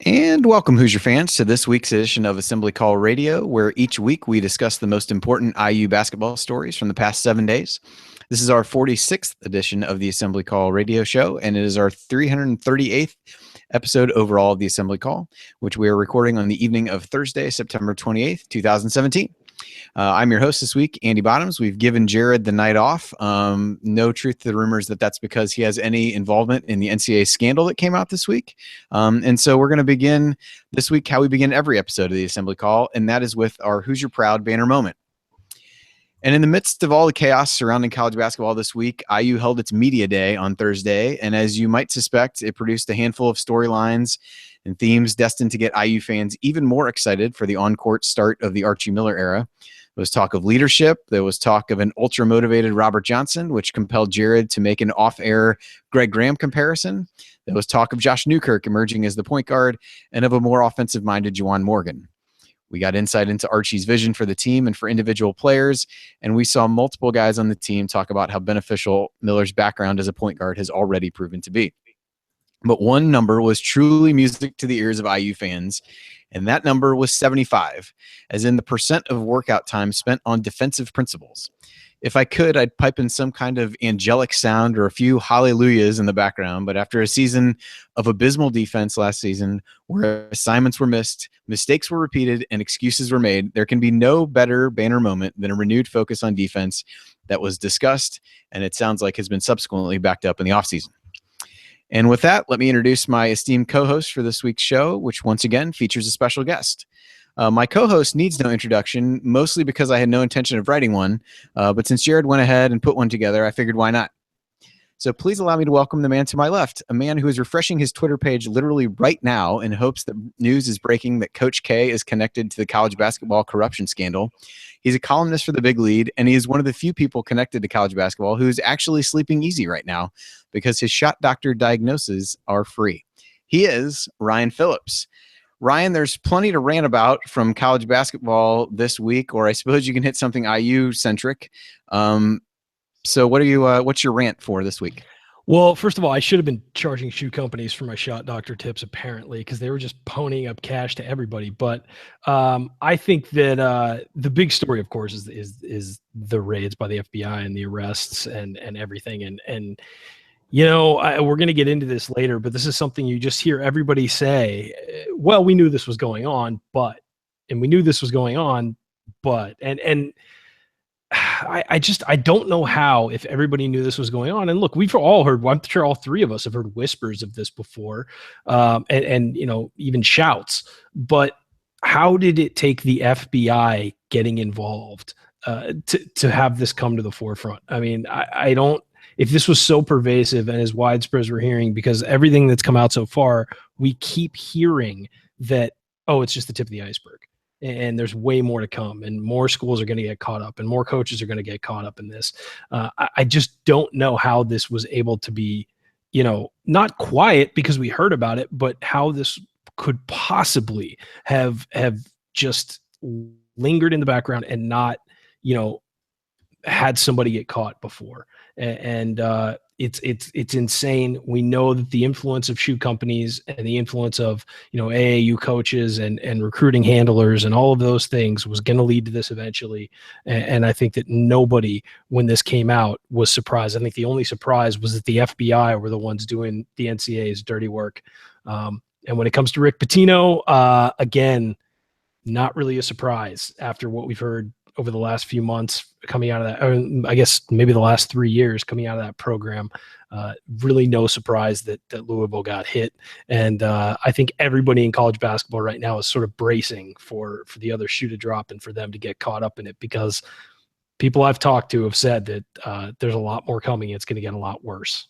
And welcome, Hoosier fans, to this week's edition of Assembly Call Radio, where each week we discuss the most important IU basketball stories from the past 7 days. This is our 46th edition of the Assembly Call Radio show, and it is our 338th episode overall of the Assembly Call, which we are recording on the evening of Thursday, September 28th, 2017. I'm your host this week, Andy Bottoms. We've given Jared the night off. No truth to the rumors that that's because he has any involvement in the Ncaa scandal that came out this week. And so we're going to begin this week how we begin every episode of the Assembly Call, and that is with our Hoosier Proud banner moment. And in the midst of all the chaos surrounding college basketball this week, IU held its media day on Thursday. And as you might suspect, it produced a handful of storylines and themes destined to get IU fans even more excited for the on-court start of the Archie Miller era. There was talk of leadership. There was talk of an ultra-motivated Robert Johnson, which compelled Jared to make an off-air Greg Graham comparison. There was talk of Josh Newkirk emerging as the point guard and of a more offensive-minded Juwan Morgan. We got insight into Archie's vision for the team and for individual players, and we saw multiple guys on the team talk about how beneficial Miller's background as a point guard has already proven to be. But one number was truly music to the ears of IU fans, and that number was 75, as in the percent of workout time spent on defensive principles. If I could, I'd pipe in some kind of angelic sound or a few hallelujahs in the background, but after a season of abysmal defense last season, where assignments were missed, mistakes were repeated, and excuses were made, there can be no better banner moment than a renewed focus on defense that was discussed, and it sounds like has been subsequently backed up in the offseason. And with that, let me introduce my esteemed co-host for this week's show, which once again features a special guest. My co-host needs no introduction, mostly because I had no intention of writing one, but since Jared went ahead and put one together, I figured why not. So please allow me to welcome the man to my left, a man who is refreshing his Twitter page literally right now in hopes that news is breaking that Coach K is connected to the college basketball corruption scandal. He's a columnist for The Big Lead, and he is one of the few people connected to college basketball who's actually sleeping easy right now because his shot doctor diagnoses are free. He is Ryan Phillips. Ryan, there's plenty to rant about from college basketball this week, or I suppose you can hit something IU-centric. So what's your rant for this week? Well, first of all, I should have been charging shoe companies for my shot doctor tips, apparently, because they were just ponying up cash to everybody. But I think that the big story, of course, is the raids by the FBI and the arrests and everything. And you know, we're going to get into this later, but this is something you just hear everybody say, well, we knew this was going on, and we knew this was going on, and I don't know how, if everybody knew this was going on. And look, we've all heard, I'm sure all three of us have heard whispers of this before, and you know, even shouts, but how did it take the FBI getting involved to have this come to the forefront? I mean, I don't, if this was so pervasive and as widespread as we're hearing, because everything that's come out so far, we keep hearing that, oh, it's just the tip of the iceberg. And there's way more to come, and more schools are going to get caught up, and more coaches are going to get caught up in this. I just don't know how this was able to be, you know, not quiet because we heard about it, but how this could possibly have just lingered in the background and not, you know, had somebody get caught before. And it's insane. We know that the influence of shoe companies and the influence of, you know, AAU coaches and recruiting handlers and all of those things was going to lead to this eventually. And I think that nobody, when this came out, was surprised. I think the only surprise was that the FBI were the ones doing the NCAA's dirty work. And when it comes to Rick Pitino, again, not really a surprise after what we've heard over the last few months coming out of that, or I guess maybe the last 3 years coming out of that program. Really no surprise that Louisville got hit. And I think everybody in college basketball right now is sort of bracing for the other shoe to drop and for them to get caught up in it, because people I've talked to have said that there's a lot more coming. It's going to get a lot worse.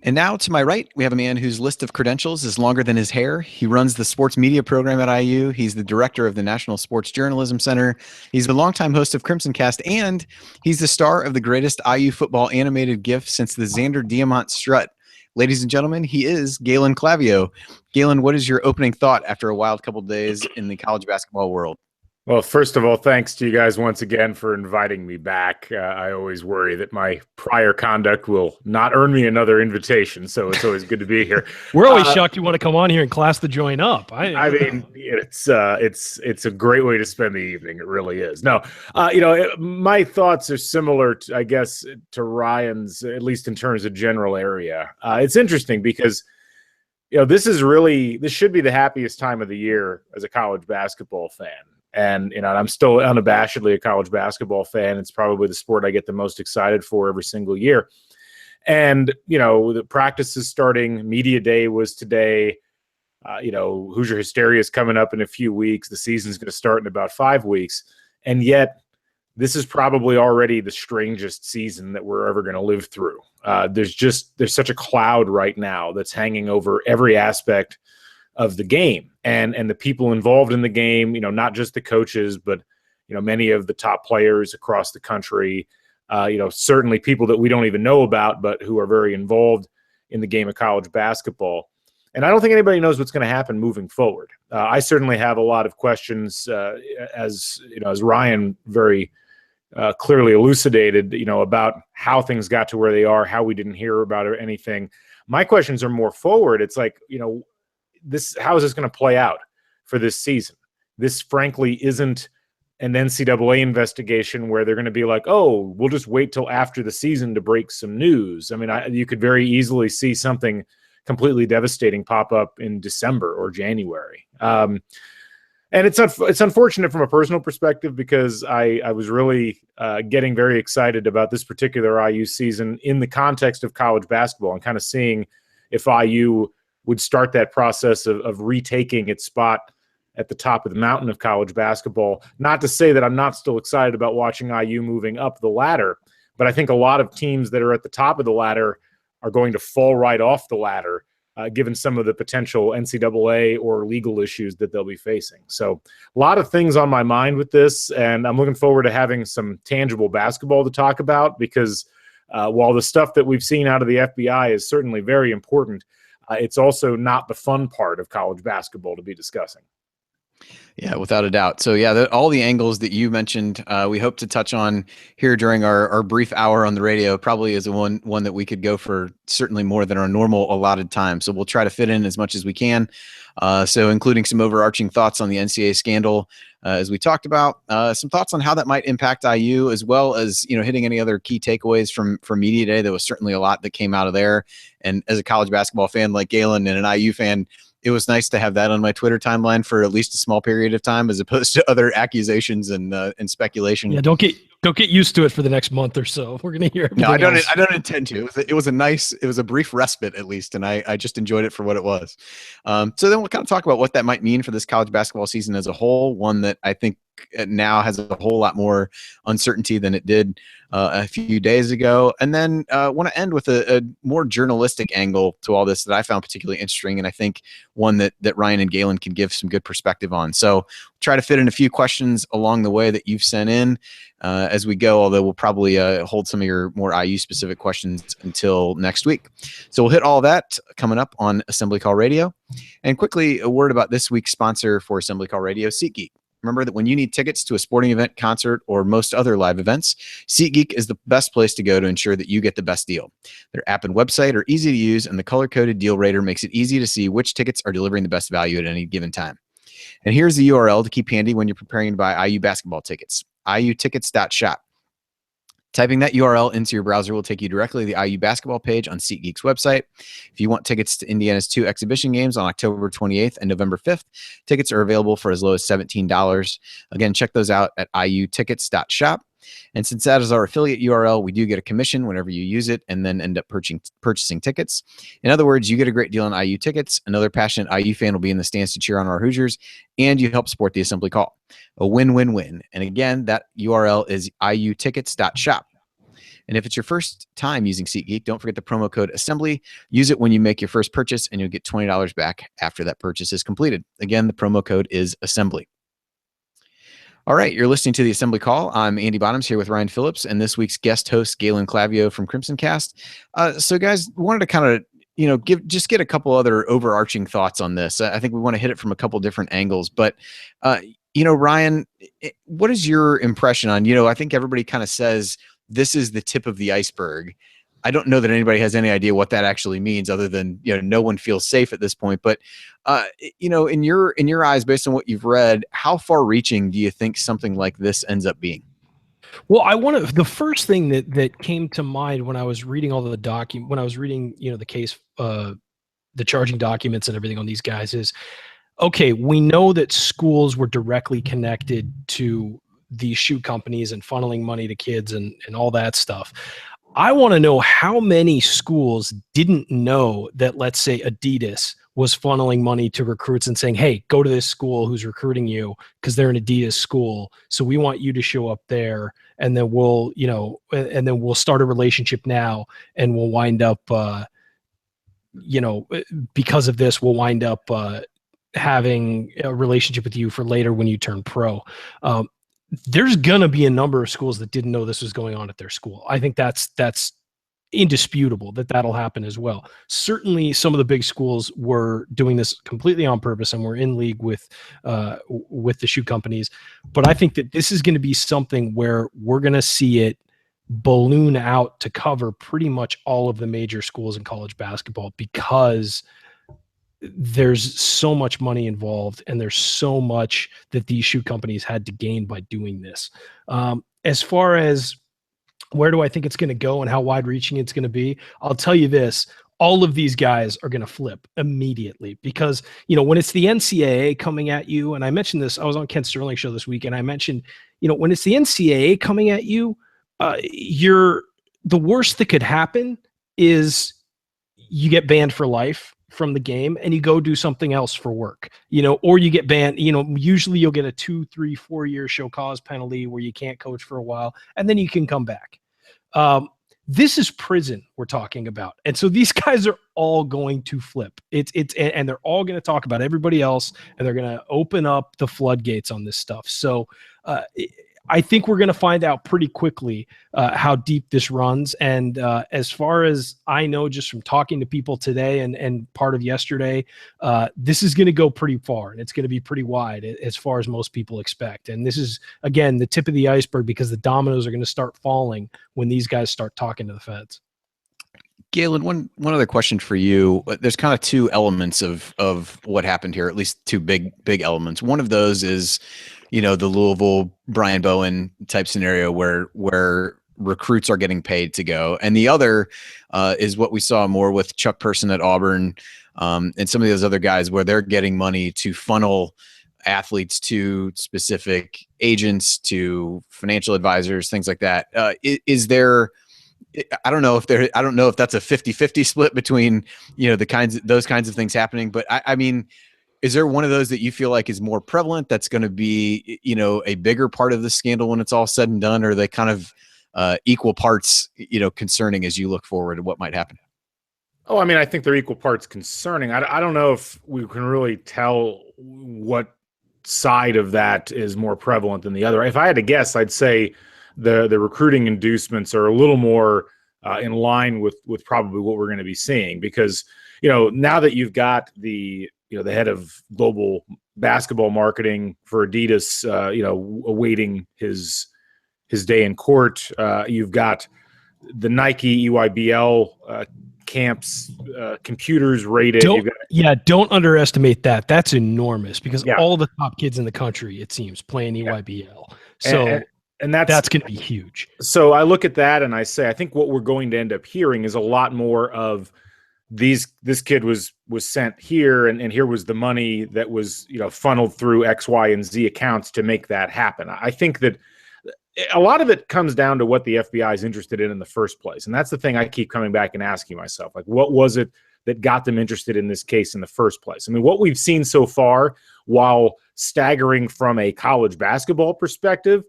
And now to my right, we have a man whose list of credentials is longer than his hair. He runs the sports media program at IU. He's the director of the National Sports Journalism Center. He's the longtime host of Crimson Cast, and he's the star of the greatest IU football animated GIF since the Xander Diamant strut. Ladies and gentlemen, he is Galen Clavio. Galen, what is your opening thought after a wild couple of days in the college basketball world? Well, first of all, thanks to you guys once again for inviting me back. I always worry that my prior conduct will not earn me another invitation, so it's always good to be here. We're always shocked you want to come on here and class the joint up. I mean, it's a great way to spend the evening. It really is. No, my thoughts are similar, to, I guess, to Ryan's, at least in terms of general area. It's interesting because this should be the happiest time of the year as a college basketball fan. And, I'm still unabashedly a college basketball fan. It's probably the sport I get the most excited for every single year. And, the practice is starting. Media day was today. Hoosier Hysteria is coming up in a few weeks. The season's going to start in about 5 weeks. And yet this is probably already the strangest season that we're ever going to live through. There's such a cloud right now that's hanging over every aspect of the game and the people involved in the game, not just the coaches, but, many of the top players across the country, certainly people that we don't even know about, but who are very involved in the game of college basketball. And I don't think anybody knows what's going to happen moving forward. I certainly have a lot of questions, as Ryan very clearly elucidated, about how things got to where they are, how we didn't hear about anything. My questions are more forward. It's like, how is this going to play out for this season? This, frankly, isn't an NCAA investigation where they're going to be like, oh, we'll just wait till after the season to break some news. I mean, you could very easily see something completely devastating pop up in December or January. And it's unfortunate from a personal perspective because I was really getting very excited about this particular IU season in the context of college basketball and kind of seeing if IU would start that process of retaking its spot at the top of the mountain of college basketball. Not to say that I'm not still excited about watching IU moving up the ladder, but I think a lot of teams that are at the top of the ladder are going to fall right off the ladder, given some of the potential NCAA or legal issues that they'll be facing. So a lot of things on my mind with this, and I'm looking forward to having some tangible basketball to talk about because while the stuff that we've seen out of the FBI is certainly very important, it's also not the fun part of college basketball to be discussing. Yeah, without a doubt. So yeah, all the angles that you mentioned, we hope to touch on here during our brief hour on the radio. Probably is one that we could go for certainly more than our normal allotted time. So we'll try to fit in as much as we can. So including some overarching thoughts on the Ncaa scandal, as we talked about, some thoughts on how that might impact IU, as well as hitting any other key takeaways from Media Day. There was certainly a lot that came out of there. And as a college basketball fan like Galen and an IU fan, it was nice to have that on my Twitter timeline for at least a small period of time, as opposed to other accusations and speculation. Yeah, don't get used to it for the next month or so. We're gonna hear. No, I don't intend to. It was a brief respite at least, and I just enjoyed it for what it was. So then we'll kind of talk about what that might mean for this college basketball season as a whole. One that I think now has a whole lot more uncertainty than it did a few days ago. And then want to end with a more journalistic angle to all this that I found particularly interesting, and I think one that Ryan and Galen can give some good perspective on. So try to fit in a few questions along the way that you've sent in as we go, although we'll probably hold some of your more IU-specific questions until next week. So we'll hit all that coming up on Assembly Call Radio. And quickly, a word about this week's sponsor for Assembly Call Radio, SeatGeek. Remember that when you need tickets to a sporting event, concert, or most other live events, SeatGeek is the best place to go to ensure that you get the best deal. Their app and website are easy to use, and the color-coded deal rater makes it easy to see which tickets are delivering the best value at any given time. And here's the URL to keep handy when you're preparing to buy IU basketball tickets, iutickets.shop. Typing that URL into your browser will take you directly to the IU basketball page on SeatGeek's website. If you want tickets to Indiana's 2 exhibition games on October 28th and November 5th, tickets are available for as low as $17. Again, check those out at iutickets.shop. And since that is our affiliate URL, we do get a commission whenever you use it and then end up purchasing tickets. In other words, you get a great deal on IU tickets. Another passionate IU fan will be in the stands to cheer on our Hoosiers, and you help support the Assembly Call. A win-win-win. And again, that URL is iutickets.shop. And if it's your first time using SeatGeek, don't forget the promo code ASSEMBLY. Use it when you make your first purchase, and you'll get $20 back after that purchase is completed. Again, the promo code is ASSEMBLY. All right, you're listening to the Assembly Call. I'm Andy Bottoms here with Ryan Phillips and this week's guest host, Galen Clavio from Crimson Cast. So guys, wanted to kind of get a couple other overarching thoughts on this. I think we want to hit it from a couple different angles, but Ryan, what is your impression on, I think everybody kind of says this is the tip of the iceberg. I don't know that anybody has any idea what that actually means other than, no one feels safe at this point. But, in your eyes, based on what you've read, how far reaching do you think something like this ends up being? Well, the first thing that came to mind when I was reading all the when I was reading, the case, the charging documents and everything on these guys is, okay, we know that schools were directly connected to these shoe companies and funneling money to kids and all that stuff. I want to know how many schools didn't know that, let's say, Adidas was funneling money to recruits and saying, hey, go to this school who's recruiting you because they're an Adidas school. So we want you to show up there, and then we'll start a relationship now, and we'll wind up, because of this, we'll wind up having a relationship with you for later when you turn pro. There's going to be a number of schools that didn't know this was going on at their school. I think that's indisputable that'll happen as well. Certainly some of the big schools were doing this completely on purpose and were in league with the shoe companies. But I think that this is going to be something where we're going to see it balloon out to cover pretty much all of the major schools in college basketball, because there's so much money involved and there's so much that these shoe companies had to gain by doing this. As far as where do I think it's going to go and how wide reaching it's going to be, I'll tell you this: all of these guys are going to flip immediately, because, when it's the NCAA coming at you, and I mentioned this, I was on Ken Sterling's show this week, and I mentioned, when it's the NCAA coming at you, the worst that could happen is you get banned for life from the game and you go do something else for work, or you get banned. Usually you'll get a 2, 3, 4 year show cause penalty where you can't coach for a while, and then you can come back. This is prison we're talking about. And so these guys are all going to flip. And they're all going to talk about everybody else, and they're going to open up the floodgates on this stuff. So, I think we're going to find out pretty quickly how deep this runs. And as far as I know, just from talking to people today and part of yesterday, this is going to go pretty far, and it's going to be pretty wide as far as most people expect. And this is, again, the tip of the iceberg, because the dominoes are going to start falling when these guys start talking to the feds. Galen, one other question for you. There's kind of two elements of what happened here, at least two big elements. One of those is, the Louisville Brian Bowen type scenario where recruits are getting paid to go. And the other is what we saw more with Chuck Person at Auburn, and some of those other guys, where they're getting money to funnel athletes to specific agents, to financial advisors, things like that. Is there, I don't know if that's a 50-50 split between, those kinds of things happening, but I mean, is there one of those that you feel like is more prevalent, that's going to be, a bigger part of the scandal when it's all said and done? Or are they kind of equal parts, concerning as you look forward to what might happen? Oh, I mean, I think they're equal parts concerning. I don't know if we can really tell what side of that is more prevalent than the other. If I had to guess, I'd say the recruiting inducements are a little more in line with probably what we're going to be seeing, because, now that you've got the head of global basketball marketing for Adidas, awaiting his day in court. You've got the Nike EYBL camps, computers rated. Don't underestimate that. That's enormous, because all the top kids in the country, it seems, playing EYBL. So and that's going to be huge. So I look at that and I say, I think what we're going to end up hearing is a lot more of this kid was sent here, and here was the money that was, funneled through X, Y, and Z accounts to make that happen. I think that a lot of it comes down to what the FBI is interested in the first place. And that's the thing I keep coming back and asking myself, like, what was it that got them interested in this case in the first place? I mean, what we've seen so far, while staggering from a college basketball perspective,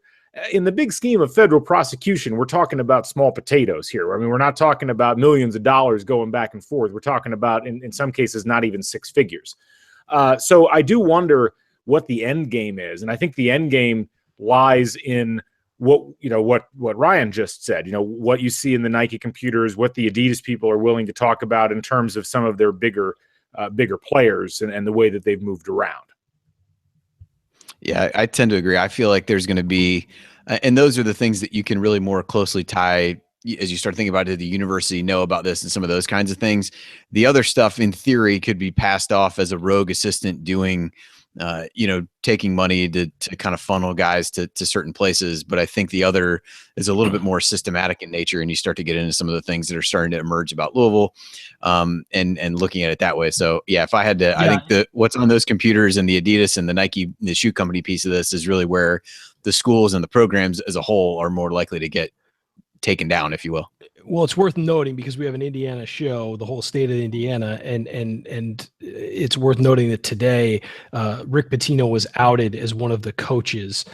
in the big scheme of federal prosecution, we're talking about small potatoes here. I mean, we're not talking about millions of dollars going back and forth. We're talking about, in some cases, not even six figures. So I do wonder what the end game is. And I think the end game lies in what Ryan just said, what you see in the Nike computers, what the Adidas people are willing to talk about in terms of some of their bigger players and the way that they've moved around. Yeah, I tend to agree. I feel like there's going to be, and those are the things that you can really more closely tie as you start thinking about it. The university know about this and some of those kinds of things. The other stuff, in theory, could be passed off as a rogue assistant doing, taking money to kind of funnel guys to certain places. But I think the other is a little bit more systematic in nature, and you start to get into some of the things that are starting to emerge about Louisville, and looking at it that way. So yeah, if I had to, I think what's on those computers and the Adidas and the Nike, the shoe company piece of this is really where the schools and the programs as a whole are more likely to get taken down, if you will. Well, it's worth noting because we have an Indiana show, the whole state of Indiana, and it's worth noting that today Rick Pitino was outed as one of the coaches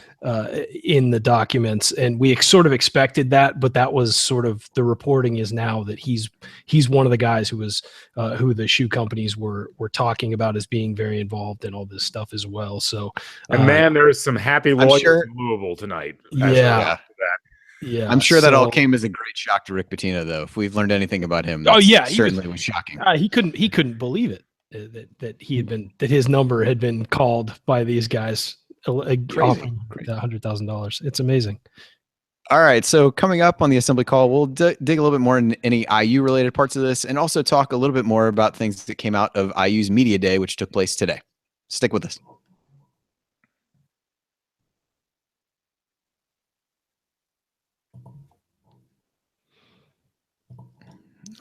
in the documents, and we sort of expected that, but that was sort of the reporting is now that he's one of the guys who was who the shoe companies were talking about as being very involved in all this stuff as well. So, and man, there is some happy lawyers in Louisville tonight. Yeah. Yeah, I'm sure that all came as a great shock to Rick Pitino, though. If we've learned anything about him, certainly was shocking. He couldn't believe it that his number had been called by these guys, offering $100,000. It's amazing. All right, so coming up on the assembly call, we'll dig a little bit more in any IU related parts of this, and also talk a little bit more about things that came out of IU's media day, which took place today. Stick with us.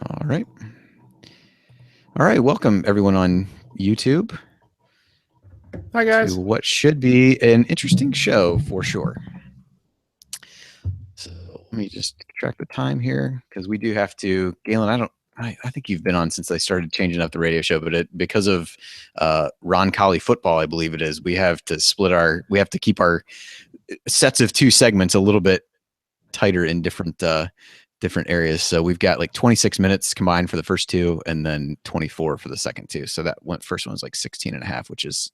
All right. Welcome everyone on YouTube. Hi guys. To what should be an interesting show for sure. So let me just track the time here because we do have to. Galen, I think you've been on since they started changing up the radio show, but because of Ncaa football, I believe it is, we have to keep our sets of 2 segments a little bit tighter in different areas. So we've got like 26 minutes combined for the first 2 and then 24 for the second 2. So that first one was like 16 and a half, which is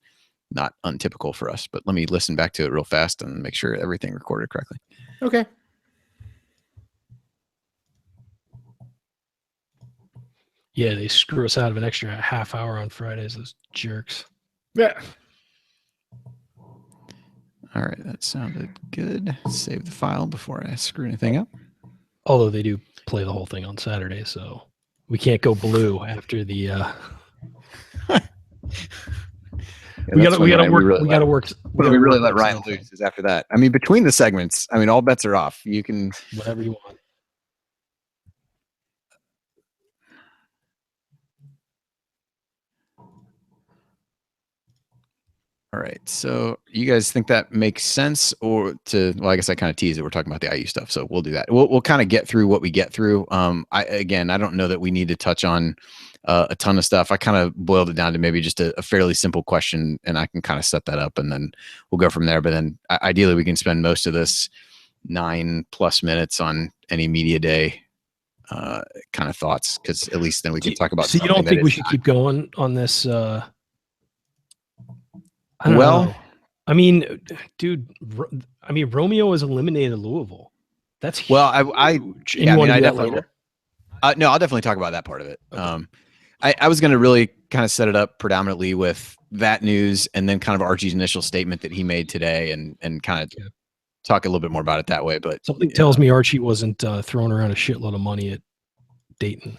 not untypical for us, but let me listen back to it real fast and make sure everything recorded correctly. Okay. Yeah, they screw us out of an extra half hour on Fridays, those jerks. Yeah. All right, that sounded good. Save the file before I screw anything up. Although they do play the whole thing on Saturday, so we can't go blue after the. We gotta work. When we really let Ryan loose is after that. I mean, between the segments, all bets are off. You can whatever you want. All right. So you guys think that makes sense, well, I guess I kind of teased it. We're talking about the IU stuff, so we'll do that. We'll kind of get through what we get through. I don't know that we need to touch on a ton of stuff. I kind of boiled it down to maybe just a fairly simple question, and I can kind of set that up, and then we'll go from there. But then ideally, we can spend most of this 9+ minutes on any media day kind of thoughts, because at least then we can talk about. So you don't think we should keep going on this? I don't know. I mean, dude. Romeo has eliminated Louisville. That's huge. Well. I definitely. No, I'll definitely talk about that part of it. Okay. I was going to really kind of set it up predominantly with that news, and then kind of Archie's initial statement that he made today, and kind of talk a little bit more about it that way. But something tells me Archie wasn't throwing around a shitload of money at Dayton.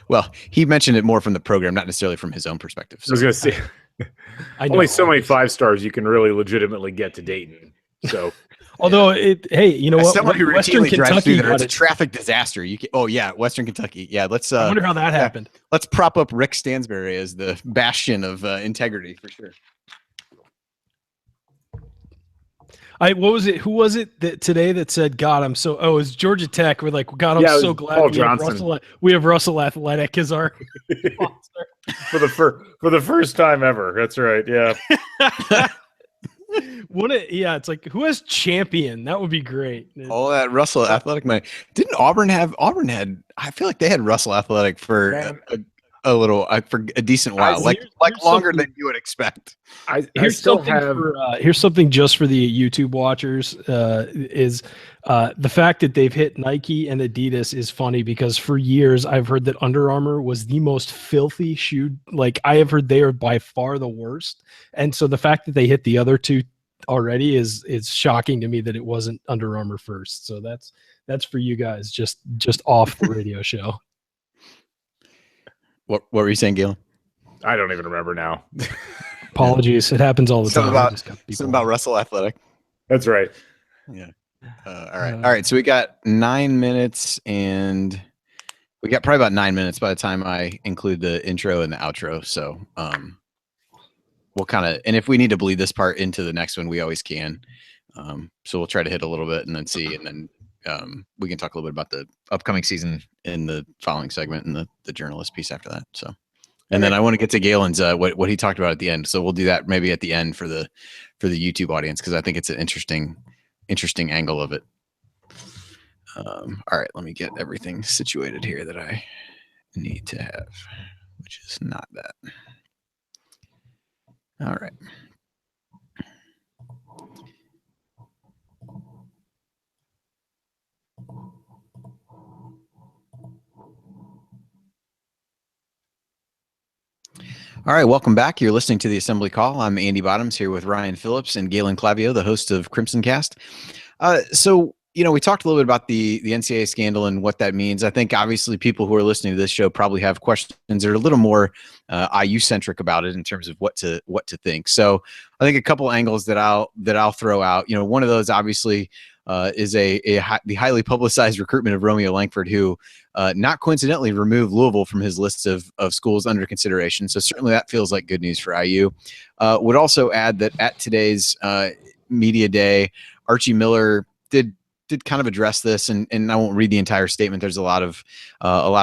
Well, he mentioned it more from the program, not necessarily from his own perspective. So. I was going to say. Only so many 5-stars you can really legitimately get to Dayton. So, although you know what? Someone who Western Kentucky, it's a traffic disaster. Western Kentucky. Yeah, let's. I wonder how that happened. Let's prop up Rick Stansbury as the bastion of integrity for sure. What was it? Who was it that today that said, "God, I'm so." Oh, it's Georgia Tech. We're like, God, I'm so glad we have Russell Athletic as our sponsor for the first time ever. That's right. Yeah. It's like, who has champion? That would be great. All that Russell Athletic money. Didn't Auburn have? I feel like they had Russell Athletic for for a decent while, like longer than you would expect. Here's something just for the YouTube watchers. Is the fact that they've hit Nike and Adidas is funny because for years I've heard that Under Armour was the most filthy shoe. Like I have heard they are by far the worst, and so the fact that they hit the other two already is shocking to me that it wasn't Under Armour first. So that's for you guys, just off the radio show. What were you saying, Galen? I don't even remember now. Apologies. It happens all the time. Something about Russell Athletic. That's right. Yeah. All right. So we got 9 minutes, and we got probably about 9 minutes by the time I include the intro and the outro. So we'll kind of, and if we need to bleed this part into the next one, we always can. So we'll try to hit a little bit and then see, and then we can talk a little bit about the upcoming season in the following segment and the journalist piece after that. So, and then I want to get to Galen's what he talked about at the end. So we'll do that maybe at the end for the YouTube audience, because I think it's an interesting angle of it. All right, let me get everything situated here that I need to have, which is not that. All right. All right, welcome back. You're listening to the Assembly Call. I'm Andy Bottoms here with Ryan Phillips and Galen Clavio, the host of Crimson Cast. So, we talked a little bit about the NCAA scandal and what that means. I think obviously people who are listening to this show probably have questions that are a little more IU centric about it in terms of what to think. So I think a couple angles that I'll throw out. One of those obviously is the highly publicized recruitment of Romeo Langford, who not coincidentally removed Louisville from his list of schools under consideration. So certainly that feels like good news for IU. Would also add that at today's media day, Archie Miller did kind of address this, and I won't read the entire statement. There's a lot of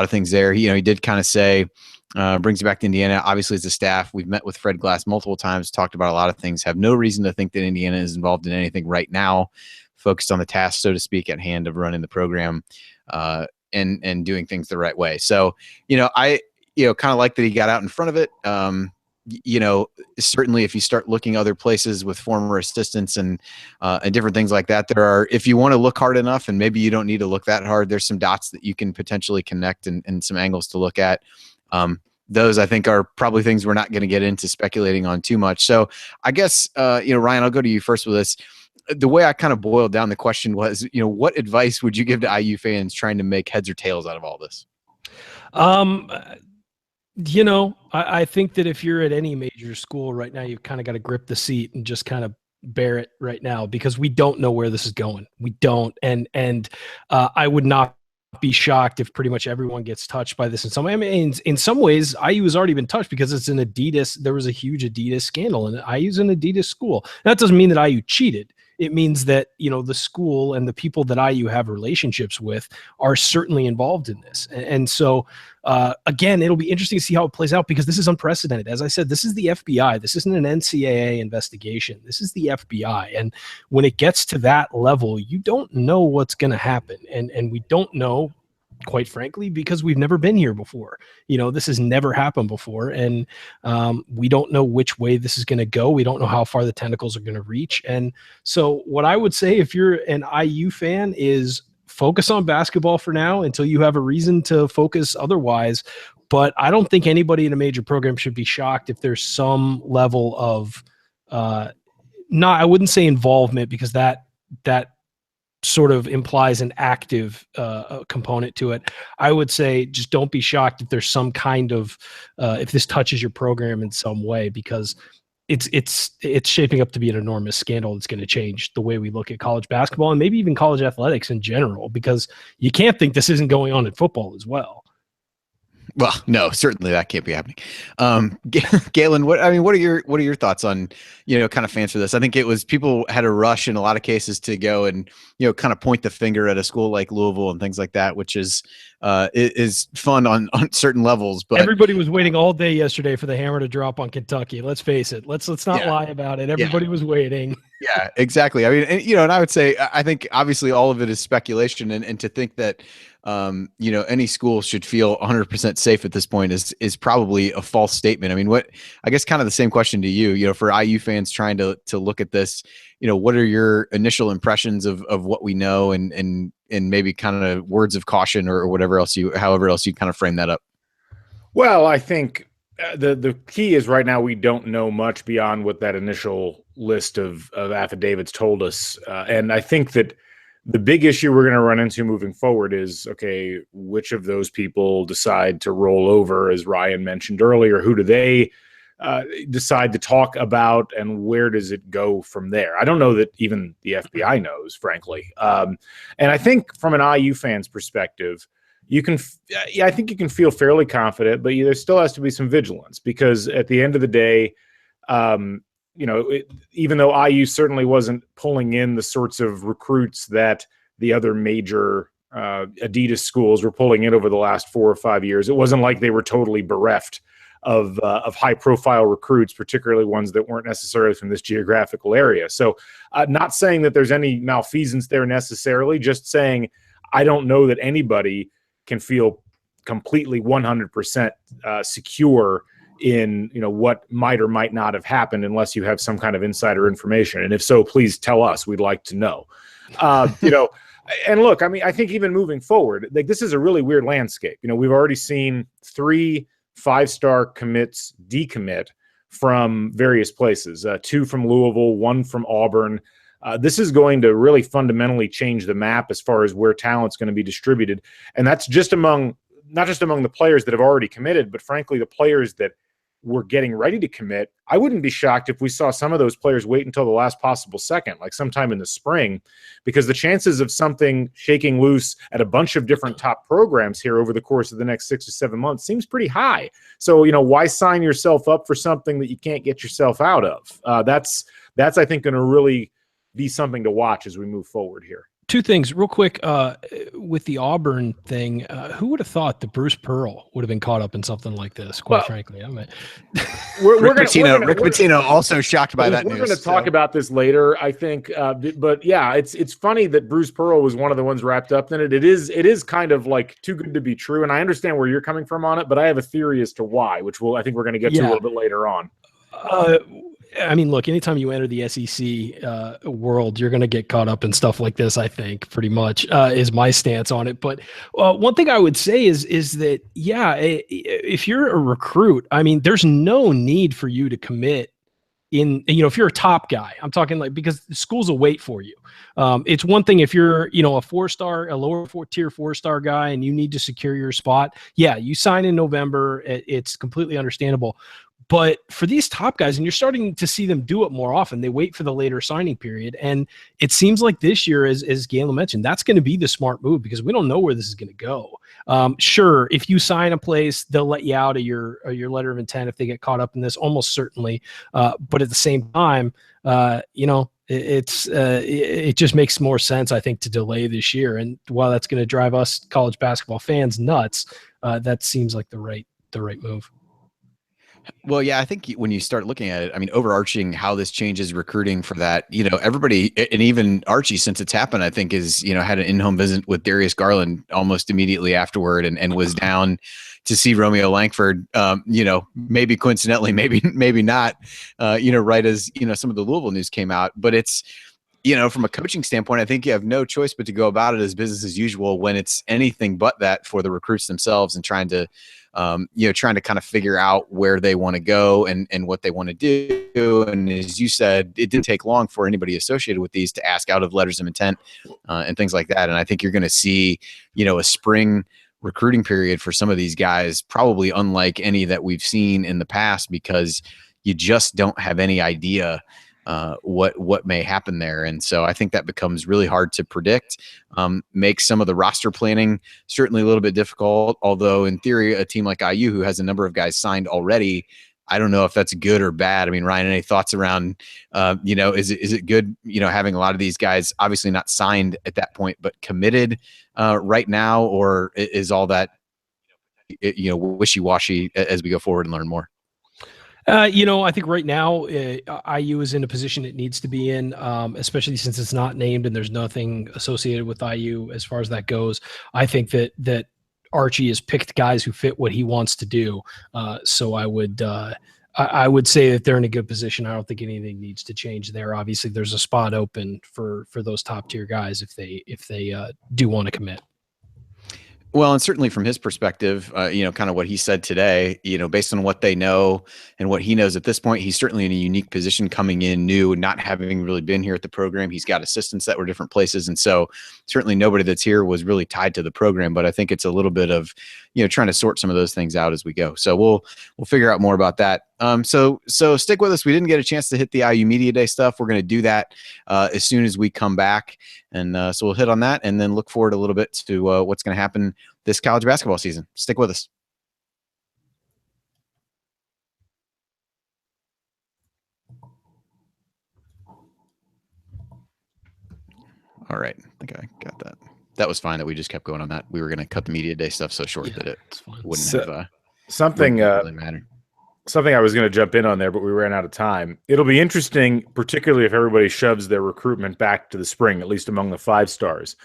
things there. He did kind of say, brings it back to Indiana. Obviously, as a staff, we've met with Fred Glass multiple times, talked about a lot of things, have no reason to think that Indiana is involved in anything right now, focused on the task, so to speak, at hand of running the program and doing things the right way. So, I kind of like that he got out in front of it. Certainly if you start looking other places with former assistants and different things like that, if you want to look hard enough, and maybe you don't need to look that hard, there's some dots that you can potentially connect and some angles to look at. Those I think are probably things we're not going to get into speculating on too much. So I guess, Ryan, I'll go to you first with this. The way I kind of boiled down the question was, what advice would you give to IU fans trying to make heads or tails out of all this? I think that if you're at any major school right now, you've kind of got to grip the seat and just kind of bear it right now, because we don't know where this is going. We don't. And I would not be shocked if pretty much everyone gets touched by this in some way. I mean, in some ways, IU has already been touched because it's an Adidas. There was a huge Adidas scandal, and IU's an Adidas school. That doesn't mean that IU cheated. It means that, the school and the people that IU have relationships with are certainly involved in this. And so, again, it'll be interesting to see how it plays out, because this is unprecedented. As I said, this is the FBI. This isn't an NCAA investigation. This is the FBI. And when it gets to that level, you don't know what's going to happen. And we don't know, quite frankly, because we've never been here before. This has never happened before. And we don't know which way this is going to go. We don't know how far the tentacles are going to reach. And so what I would say, if you're an IU fan, is focus on basketball for now until you have a reason to focus otherwise. But I don't think anybody in a major program should be shocked if there's some level of I wouldn't say involvement, because that sort of implies an active component to it. I would say just don't be shocked if there's some kind of if this touches your program in some way, because it's shaping up to be an enormous scandal that's going to change the way we look at college basketball and maybe even college athletics in general, because you can't think this isn't going on in football as well. Well, no, certainly that can't be happening. Galen, what are your thoughts on, kind of fans for this? I think it was, people had a rush in a lot of cases to go and, kind of point the finger at a school like Louisville and things like that, which is fun on certain levels. But everybody was waiting all day yesterday for the hammer to drop on Kentucky. Let's face it. Let's not lie about it. Everybody was waiting. Yeah, exactly. I mean, and I would say, I think obviously all of it is speculation, and to think that, any school should feel 100% safe at this point is probably a false statement. I mean, I guess kind of the same question to you, for IU fans trying to look at this, what are your initial impressions of what we know and maybe kind of words of caution or however else you kind of frame that up? Well, I think the key is right now we don't know much beyond what that initial list of affidavits told us. And I think that the big issue we're going to run into moving forward is, okay, which of those people decide to roll over, as Ryan mentioned earlier? Who do they decide to talk about, and where does it go from there? I don't know that even the FBI knows, frankly. And I think from an IU fan's perspective, I think you can feel fairly confident, but there still has to be some vigilance, because at the end of the day, even though IU certainly wasn't pulling in the sorts of recruits that the other major Adidas schools were pulling in over the last 4 or 5 years, it wasn't like they were totally bereft of high-profile recruits, particularly ones that weren't necessarily from this geographical area. So not saying that there's any malfeasance there necessarily, just saying I don't know that anybody can feel completely 100% secure in what might or might not have happened, unless you have some kind of insider information. And if so, please tell us. We'd like to know. And look, I mean, I think even moving forward, like, this is a really weird landscape. We've already seen 3 5-star commits decommit from various places, 2 from Louisville, 1 from Auburn. This is going to really fundamentally change the map as far as where talent's going to be distributed. And that's not just among the players that have already committed, but frankly, the players that were getting ready to commit. I wouldn't be shocked if we saw some of those players wait until the last possible second, like sometime in the spring, because the chances of something shaking loose at a bunch of different top programs here over the course of the next 6 to 7 months seems pretty high. So, why sign yourself up for something that you can't get yourself out of? That's I think, going to really be something to watch as we move forward here. 2 things real quick with the Auburn thing. Who would have thought that Bruce Pearl would have been caught up in something like this? Quite frankly, I mean, Rick Pitino also shocked by that news. We're going to talk about this later, I think. But yeah, it's funny that Bruce Pearl was one of the ones wrapped up in it. It is kind of like too good to be true, and I understand where you're coming from on it, but I have a theory as to why, which I think we're going to get to a little bit later on. I mean, look, anytime you enter the SEC world, you're going to get caught up in stuff like this, I think, pretty much is my stance on it. But one thing I would say is that, if you're a recruit, I mean, there's no need for you to commit if you're a top guy. I'm talking because the schools will wait for you. It's one thing if you're, a 4-star, a lower tier 4-star guy, and you need to secure your spot. Yeah, you sign in November. It's completely understandable. But for these top guys, and you're starting to see them do it more often, they wait for the later signing period. And it seems like this year, as Galen mentioned, that's going to be the smart move, because we don't know where this is going to go. Sure, if you sign a place, they'll let you out of your letter of intent if they get caught up in this, almost certainly. But at the same time, it just makes more sense, I think, to delay this year. And while that's going to drive us college basketball fans nuts, that seems like the right move. Well, yeah, I think when you start looking at it, I mean, overarching how this changes recruiting for that, everybody, and even Archie, since it's happened, I think is, had an in-home visit with Darius Garland almost immediately afterward, and was down to see Romeo Langford, maybe coincidentally, maybe not, right as, some of the Louisville news came out. But it's, from a coaching standpoint, I think you have no choice but to go about it as business as usual when it's anything but that for the recruits themselves, and trying to kind of figure out where they want to go and what they want to do. And as you said, it didn't take long for anybody associated with these to ask out of letters of intent and things like that. And I think you're going to see, a spring recruiting period for some of these guys, probably unlike any that we've seen in the past, because you just don't have any idea what may happen there. And so I think that becomes really hard to predict, makes some of the roster planning certainly a little bit difficult. Although in theory, a team like IU, who has a number of guys signed already, I don't know if that's good or bad. I mean, Ryan, any thoughts around, is it good, having a lot of these guys obviously not signed at that point, but committed right now, or is all that, wishy-washy as we go forward and learn more? I think right now IU is in a position it needs to be in, especially since it's not named and there's nothing associated with IU as far as that goes. I think that Archie has picked guys who fit what he wants to do. So I would say that they're in a good position. I don't think anything needs to change there. Obviously, there's a spot open for those top tier guys if they do want to commit. Well, and certainly from his perspective, kind of what he said today, based on what they know and what he knows at this point, he's certainly in a unique position coming in new, not having really been here at the program. He's got assistants that were different places. And so certainly nobody that's here was really tied to the program. But I think it's a little bit of, trying to sort some of those things out as we go. So we'll figure out more about that. So stick with us. We didn't get a chance to hit the IU Media Day stuff. We're going to do that as soon as we come back. And so we'll hit on that and then look forward a little bit to what's going to happen this college basketball season. Stick with us. All right. I think I got that. That was fine that we just kept going on that. We were going to cut the Media Day stuff so short that it wouldn't have something really mattered. Something I was going to jump in on there, but we ran out of time. It'll be interesting, particularly if everybody shoves their recruitment back to the spring, at least among the 5 stars.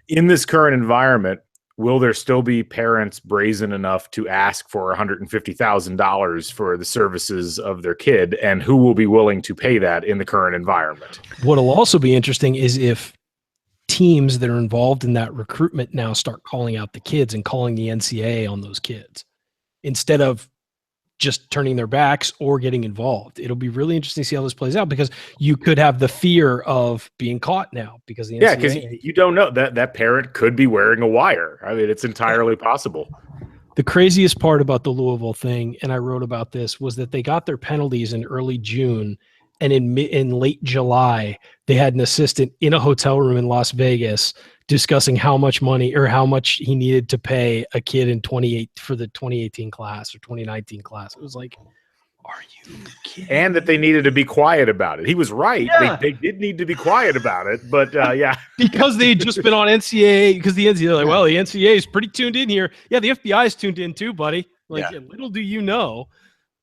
In this current environment, will there still be parents brazen enough to ask for $150,000 for the services of their kid, and who will be willing to pay that in the current environment? What'll also be interesting is if teams that are involved in that recruitment now start calling out the kids and calling the Ncaa on those kids instead of just turning their backs or getting involved. It'll be really interesting to see how this plays out, because you could have the fear of being caught now because the NCAA, because you don't know that parent could be wearing a wire. I mean, it's entirely possible. The craziest part about the Louisville thing, and I wrote about this, was that they got their penalties in early June, and in late July, they had an assistant in a hotel room in Las Vegas discussing how much money or how much he needed to pay a kid in 28 for the 2018 class or 2019 class. It was like, are you kidding? And that they needed to be quiet about it. He was right. Yeah. They did need to be quiet about it, but yeah. Because they had just been on Ncaa, because the Ncaa, like, well, the Ncaa is pretty tuned in here. Yeah, the FBI is tuned in too, buddy. Like, little do you know.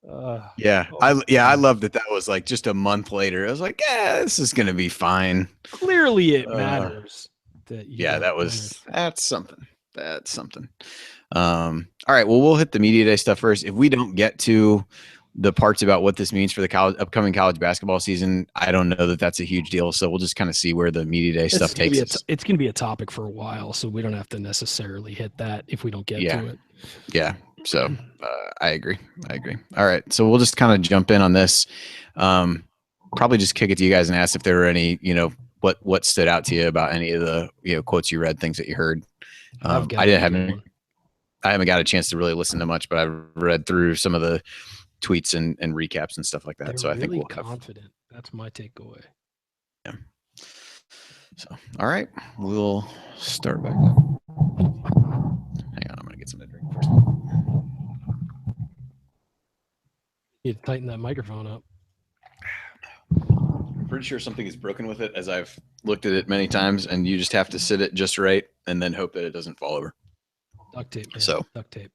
I love that was like just a month later. I was like, this is going to be fine. Clearly it matters. That's something. All right. Well, we'll hit the Media Day stuff first. If we don't get to the parts about what this means for the upcoming college basketball season, I don't know that that's a huge deal. So we'll just kind of see where the Media Day stuff takes us. It's going to be a topic for a while, so we don't have to necessarily hit that if we don't get to it. Yeah. So I agree. All right. So we'll just kind of jump in on this. Probably just kick it to you guys and ask if there were any, what stood out to you about any of the quotes you read, things that you heard. I haven't got a chance to really listen to much, but I've read through some of the tweets and recaps and stuff like that. So I think we'll confident. That's my takeaway. Yeah. So all right, we'll start back. Hang on, I'm gonna get something to drink first. You need to tighten that microphone up. I'm pretty sure something is broken with it, as I've looked at it many times, and you just have to sit it just right and then hope that it doesn't fall over. Duct tape, man. So duct tape.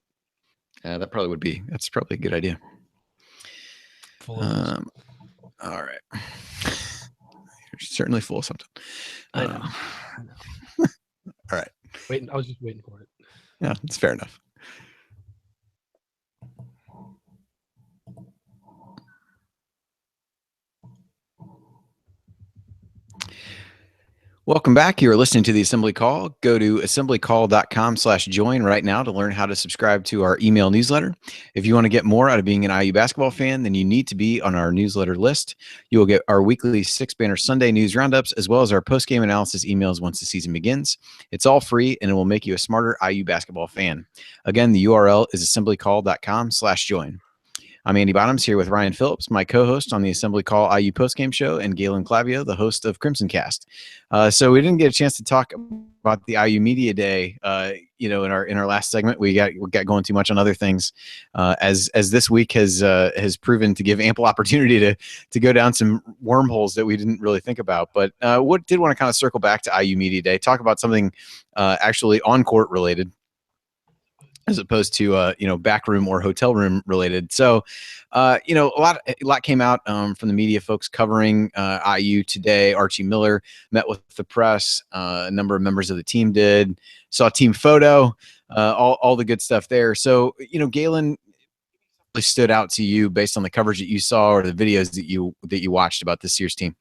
Yeah, that's probably a good idea. Full of all right. You're certainly full of something. I know. All right. I was just waiting for it. Yeah, it's fair enough. Welcome back. You are listening to the Assembly Call. Go to assemblycall.com/join right now to learn how to subscribe to our email newsletter. If you want to get more out of being an IU basketball fan, then you need to be on our newsletter list. You will get our weekly 6-banner Sunday news roundups, as well as our post-game analysis emails once the season begins. It's all free, and it will make you a smarter IU basketball fan. Again, the URL is assemblycall.com/join. I'm Andy Bottoms here with Ryan Phillips, my co-host on the Assembly Call IU postgame show, and Galen Clavio, the host of Crimson Cast. So we didn't get a chance to talk about the IU Media Day, in our last segment. We got going too much on other things, as this week has proven to give ample opportunity to go down some wormholes that we didn't really think about. But what did want to kind of circle back to IU Media Day, talk about something actually on court related. as opposed to back room or hotel room related. So a lot came out from the media folks covering IU today. Archie Miller met with the press. A number of members of the team did. Saw team photo. All the good stuff there. So Galen stood out to you based on the coverage that you saw or the videos that you watched about this year's team?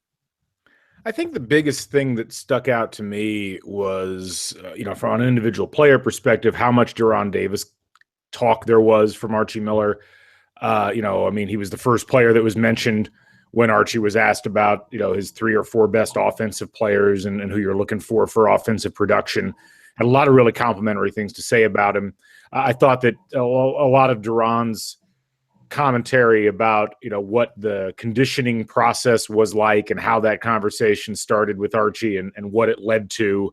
I think the biggest thing that stuck out to me was, from an individual player perspective, how much Doron Davis talk there was from Archie Miller. He was the first player that was mentioned when Archie was asked about, his 3 or 4 best offensive players and who you're looking for offensive production. Had a lot of really complimentary things to say about him. I thought that a lot of Doron's commentary about what the conditioning process was like and how that conversation started with Archie and what it led to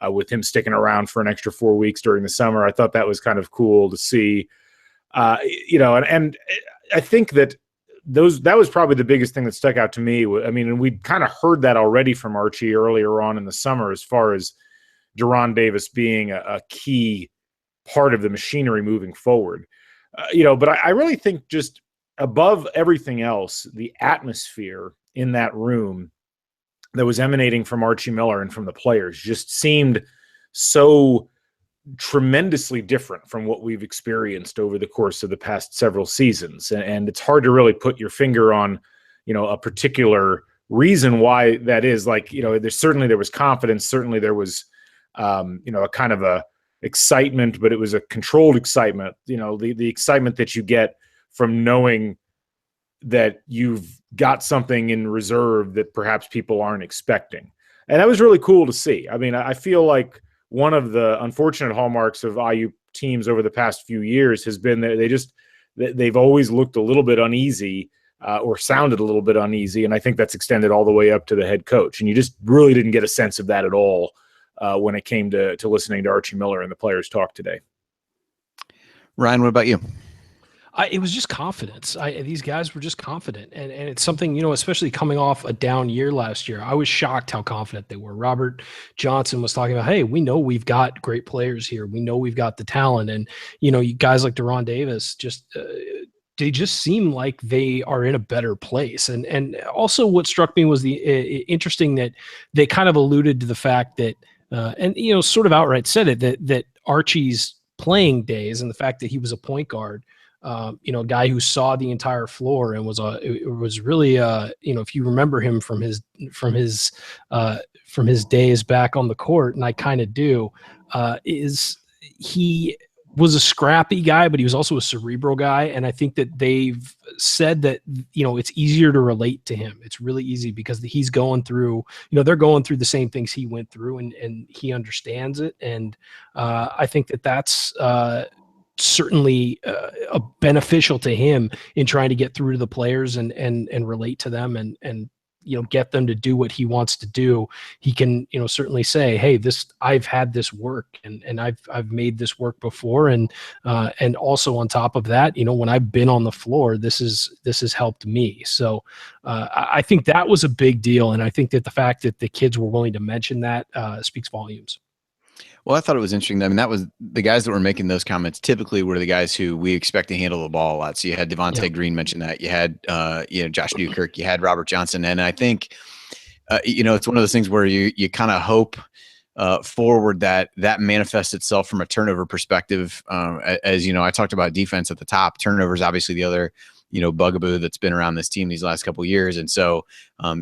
with him sticking around for an extra 4 weeks during the summer. I thought that was kind of cool to see. And I think that that was probably the biggest thing that stuck out to me. I mean, and we'd kind of heard that already from Archie earlier on in the summer as far as Doron Davis being a key part of the machinery moving forward. But I really think just above everything else, the atmosphere in that room that was emanating from Archie Miller and from the players just seemed so tremendously different from what we've experienced over the course of the past several seasons. And it's hard to really put your finger on, a particular reason why that is. Like, there was confidence. Certainly there was, a kind of a excitement, but it was a controlled excitement. The excitement that you get from knowing that you've got something in reserve that perhaps people aren't expecting. And that was really cool to see. I mean, I feel like one of the unfortunate hallmarks of IU teams over the past few years has been that they've always looked a little bit uneasy or sounded a little bit uneasy. And I think that's extended all the way up to the head coach. And you just really didn't get a sense of that at all when it came to listening to Archie Miller and the players talk today. Ryan, what about you? It was just confidence. These guys were just confident. And it's something, especially coming off a down year last year, I was shocked how confident they were. Robert Johnson was talking about, hey, we know we've got great players here. We know we've got the talent. And, guys like Doron Davis they just seem like they are in a better place. And also what struck me was the interesting that they kind of alluded to the fact that, sort of outright said it, that Archie's playing days and the fact that he was a point guard, a guy who saw the entire floor and was really, if you remember him from his days back on the court, and I kind of do, is he was a scrappy guy, but he was also a cerebral guy. And I think that they've said that, it's easier to relate to him. It's really easy because he's going through, they're going through the same things he went through and he understands it. And I think that that's certainly beneficial to him in trying to get through to the players and relate to them and get them to do what he wants to do. He can, certainly say, hey, I've had this work and I've made this work before. And also on top of that, when I've been on the floor, this has helped me. So I think that was a big deal. And I think that the fact that the kids were willing to mention that speaks volumes. Well, I thought it was interesting. I mean, that was the guys that were making those comments typically were the guys who we expect to handle the ball a lot. So you had Devontae Green mention that. You had, Josh Newkirk. You had Robert Johnson. And I think, it's one of those things where you kind of hope forward that manifests itself from a turnover perspective. As I talked about defense at the top. Turnovers, obviously, the other bugaboo that's been around this team these last couple of years. And so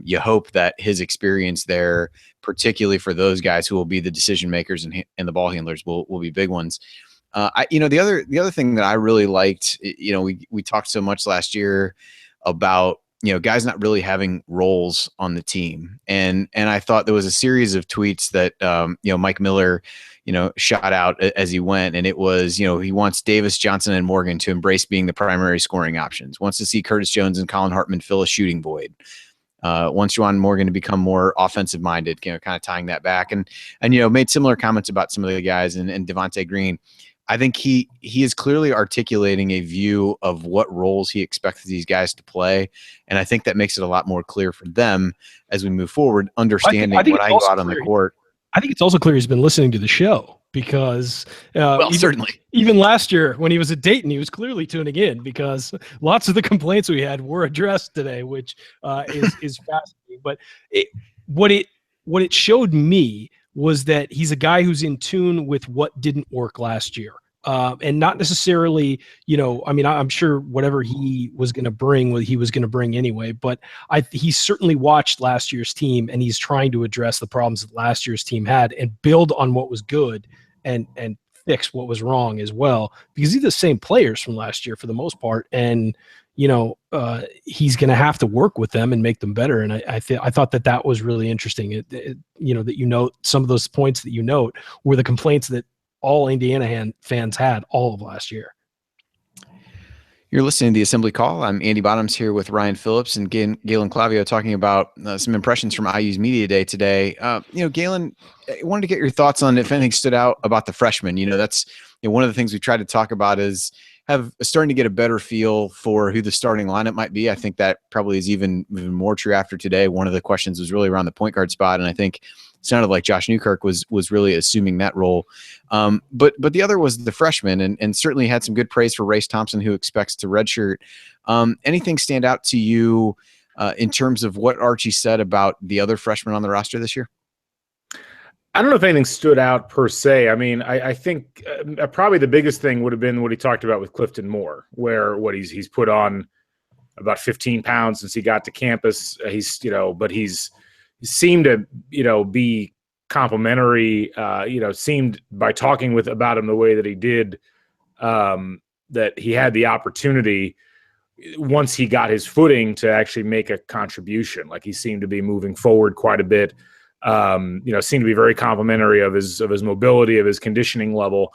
you hope that his experience there, particularly for those guys who will be the decision makers and the ball handlers will be big ones. The other thing that I really liked, we talked so much last year about, guys not really having roles on the team. And I thought there was a series of tweets that, Mike Miller, shot out as he went. And it was, he wants Davis, Johnson, and Morgan to embrace being the primary scoring options. Wants to see Curtis Jones and Colin Hartman fill a shooting void. Wants Juwan Morgan to become more offensive minded, kind of tying that back and made similar comments about some of the guys and Devontae Green. I think he is clearly articulating a view of what roles he expects these guys to play. And I think that makes it a lot more clear for them as we move forward, understanding what I go out on the court. I think it's also clear he's been listening to the show. because certainly. Even last year when he was at Dayton, he was clearly tuning in because lots of the complaints we had were addressed today, which is fascinating. But what it showed me was that he's a guy who's in tune with what didn't work last year. And not necessarily, I'm sure whatever he was going to bring, he was going to bring anyway, but he certainly watched last year's team and he's trying to address the problems that last year's team had and build on what was good and fix what was wrong as well, because he's the same players from last year for the most part. And, he's going to have to work with them and make them better. And I thought that was really interesting. That some of those points that you note were the complaints that all Indiana fans had all of last year. You're listening to the Assembly Call. I'm Andy Bottoms here with Ryan Phillips and Galen Clavio talking about some impressions from IU's Media Day today. Galen, I wanted to get your thoughts on if anything stood out about the freshmen. That's one of the things we tried to talk about is starting to get a better feel for who the starting lineup might be. I think that probably is even more true after today. One of the questions was really around the point guard spot, and I think it sounded like Josh Newkirk was really assuming that role. But the other was the freshman, and certainly had some good praise for Race Thompson, who expects to redshirt. Anything stand out to you in terms of what Archie said about the other freshmen on the roster this year? I don't know if anything stood out per se. I mean, I think probably the biggest thing would have been what he talked about with Clifton Moore, where he's put on about 15 pounds since he got to campus. But he seemed to, be complimentary, seemed by talking about him the way that he did, that he had the opportunity once he got his footing to actually make a contribution. Like he seemed to be moving forward quite a bit. Seemed to be very complimentary of his mobility, of his conditioning level.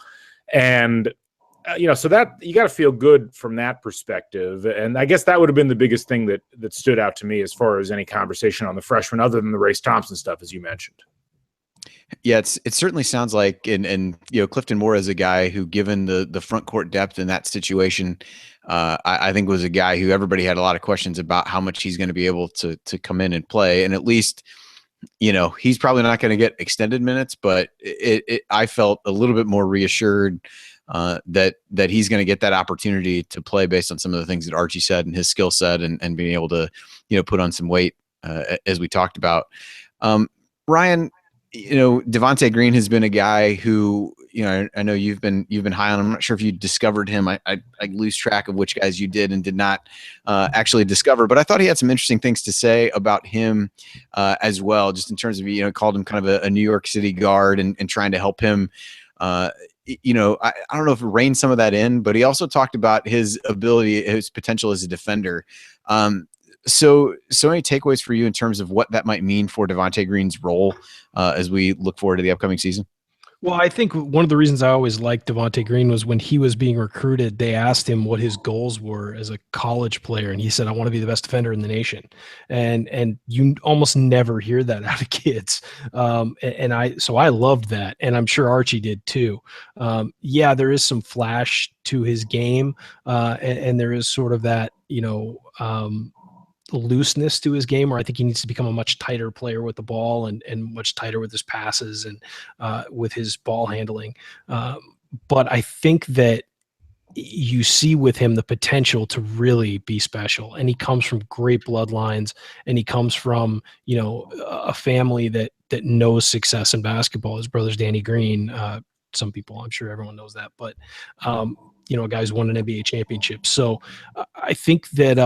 And, so that you got to feel good from that perspective. And I guess that would have been the biggest thing that stood out to me as far as any conversation on the freshman, other than the Race Thompson stuff, as you mentioned. Yeah, it certainly sounds like, and Clifton Moore is a guy who, given the front court depth in that situation, I think was a guy who everybody had a lot of questions about how much he's going to be able to come in and play. And at least, he's probably not going to get extended minutes, but I felt a little bit more reassured that he's going to get that opportunity to play based on some of the things that Archie said and his skill set and being able to, put on some weight as we talked about. Ryan, Devontae Green has been a guy who, I know you've been high on him. I'm not sure if you discovered him. I lose track of which guys you did and did not actually discover, but I thought he had some interesting things to say about him as well, just in terms of, called him kind of a New York City guard and trying to help him, I don't know if it reined some of that in, but he also talked about his ability, his potential as a defender. So any takeaways for you in terms of what that might mean for Devontae Green's role as we look forward to the upcoming season? Well, I think one of the reasons I always liked Devontae Green was when he was being recruited, they asked him what his goals were as a college player. And he said, I want to be the best defender in the nation. And you almost never hear that out of kids. So I loved that. And I'm sure Archie did too. There is some flash to his game. And there is sort of that, looseness to his game, where I think he needs to become a much tighter player with the ball and much tighter with his passes and with his ball handling. But I think that you see with him the potential to really be special. And he comes from great bloodlines, and he comes from, a family that knows success in basketball. His brother's Danny Green. Some people, I'm sure everyone knows that, but a guy who's won an NBA championship. So I think that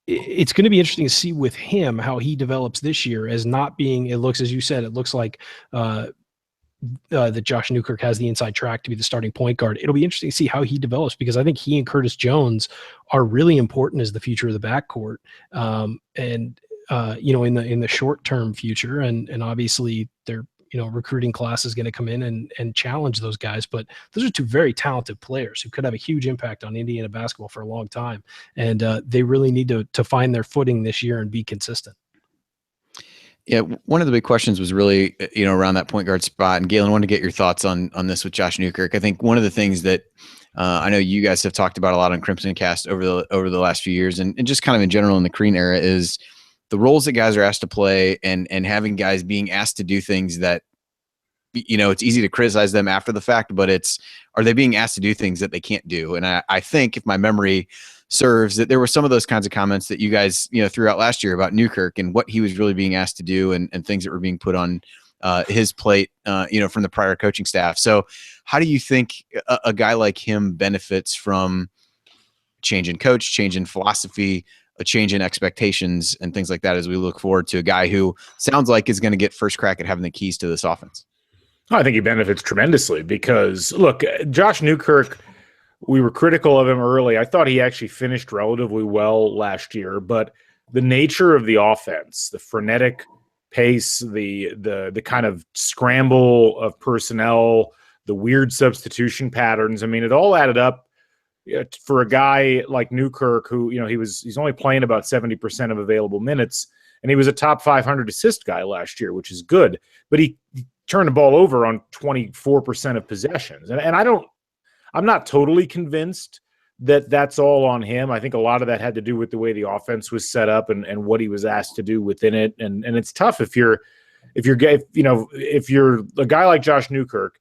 it's going to be interesting to see with him how he develops this year, as not being, it looks, as you said, it looks like that Josh Newkirk has the inside track to be the starting point guard. It'll be interesting to see how he develops, because I think he and Curtis Jones are really important as the future of the backcourt. In the short-term future, and obviously they're, recruiting class is going to come in and challenge those guys. But those are two very talented players who could have a huge impact on Indiana basketball for a long time. And they really need to find their footing this year and be consistent. Yeah, one of the big questions was really, around that point guard spot. And Galen, I wanted to get your thoughts on this with Josh Newkirk. I think one of the things that I know you guys have talked about a lot on Crimson Cast over the last few years, and just kind of in general in the Crean era, is the roles that guys are asked to play and having guys being asked to do things that it's easy to criticize them after the fact, but are they being asked to do things that they can't do? And I think, if my memory serves, that there were some of those kinds of comments that you guys, threw out last year about Newkirk and what he was really being asked to do, and things that were being put on his plate, from the prior coaching staff. So how do you think a guy like him benefits from change in coach, change in philosophy, a change in expectations and things like that, as we look forward to a guy who sounds like is going to get first crack at having the keys to this offense? I think he benefits tremendously because, look, Josh Newkirk, we were critical of him early. I thought he actually finished relatively well last year, but the nature of the offense, the frenetic pace, the kind of scramble of personnel, the weird substitution patterns, I mean, it all added up for a guy like Newkirk, who, he's only playing about 70% of available minutes, and he was a top 500 assist guy last year, which is good, but he turned the ball over on 24% of possessions. And I'm not totally convinced that that's all on him. I think a lot of that had to do with the way the offense was set up and what he was asked to do within it. And it's tough if you're a guy like Josh Newkirk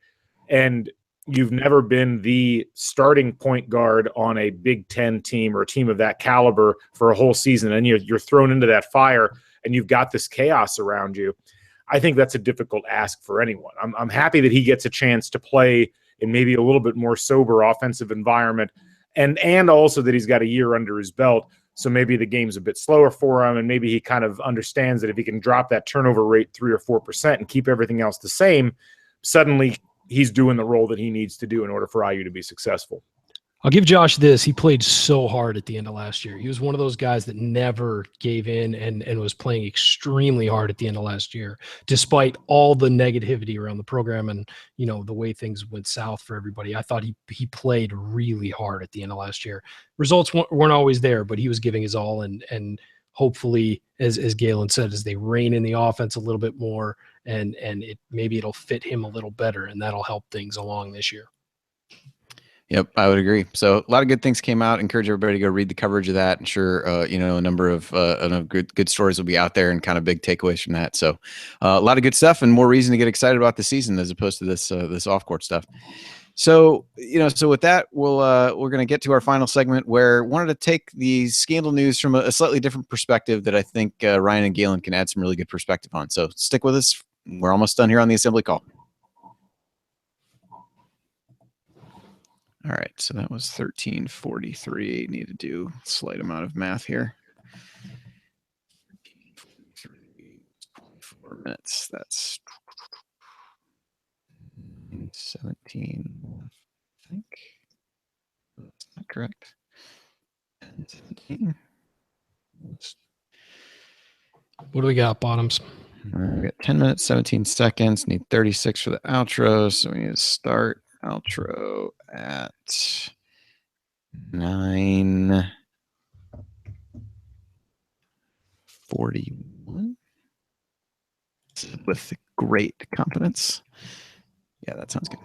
and you've never been the starting point guard on a Big Ten team or a team of that caliber for a whole season, and you're thrown into that fire and you've got this chaos around you. I think that's a difficult ask for anyone. I'm happy that he gets a chance to play in maybe a little bit more sober offensive environment, and also that he's got a year under his belt, so maybe the game's a bit slower for him, and maybe he kind of understands that if he can drop that turnover rate 3 or 4% and keep everything else the same, suddenly he's doing the role that he needs to do in order for IU to be successful. I'll give Josh this. He played so hard at the end of last year. He was one of those guys that never gave in and was playing extremely hard at the end of last year, despite all the negativity around the program and, the way things went south for everybody. I thought he played really hard at the end of last year. Results weren't always there, but he was giving his all. And hopefully, as Galen said, as they rein in the offense a little bit more and maybe it'll fit him a little better, and that'll help things along this year. Yep, I would agree. So a lot of good things came out. Encourage everybody to go read the coverage of that. I'm sure, a number of good stories will be out there and kind of big takeaways from that. So a lot of good stuff and more reason to get excited about the season as opposed to this off-court stuff. So, so with that, we're going to get to our final segment where I wanted to take the scandal news from a slightly different perspective that I think Ryan and Galen can add some really good perspective on. So stick with us. We're almost done here on the assembly call. All right, so that was 13:43. Need to do a slight amount of math here. 24 minutes. That's 17. I think that's not correct. 17. What do we got, Bottoms? All right, we got 10 minutes, 17 seconds. Need 36 for the outro, so we need to start outro at 9:41 with great confidence. Yeah, that sounds good.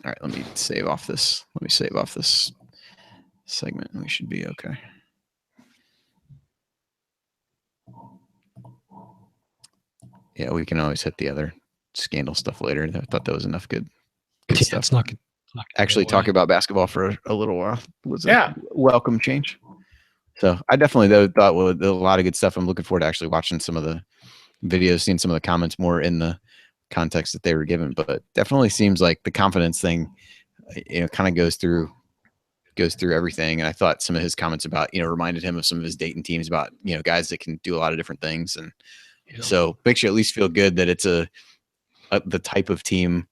All right, let me save off this. Let me save off this segment. We should be okay. Yeah, we can always hit the other scandal stuff later. I thought that was enough good stuff. It's not good. Actually talk about basketball for a little while was a welcome change. So I definitely thought a lot of good stuff. I'm looking forward to actually watching some of the videos, seeing some of the comments more in the context that they were given, but definitely seems like the confidence thing, kind of goes through everything. And I thought some of his comments about, reminded him of some of his Dayton teams about, guys that can do a lot of different things. And so makes you at least feel good that it's the type of team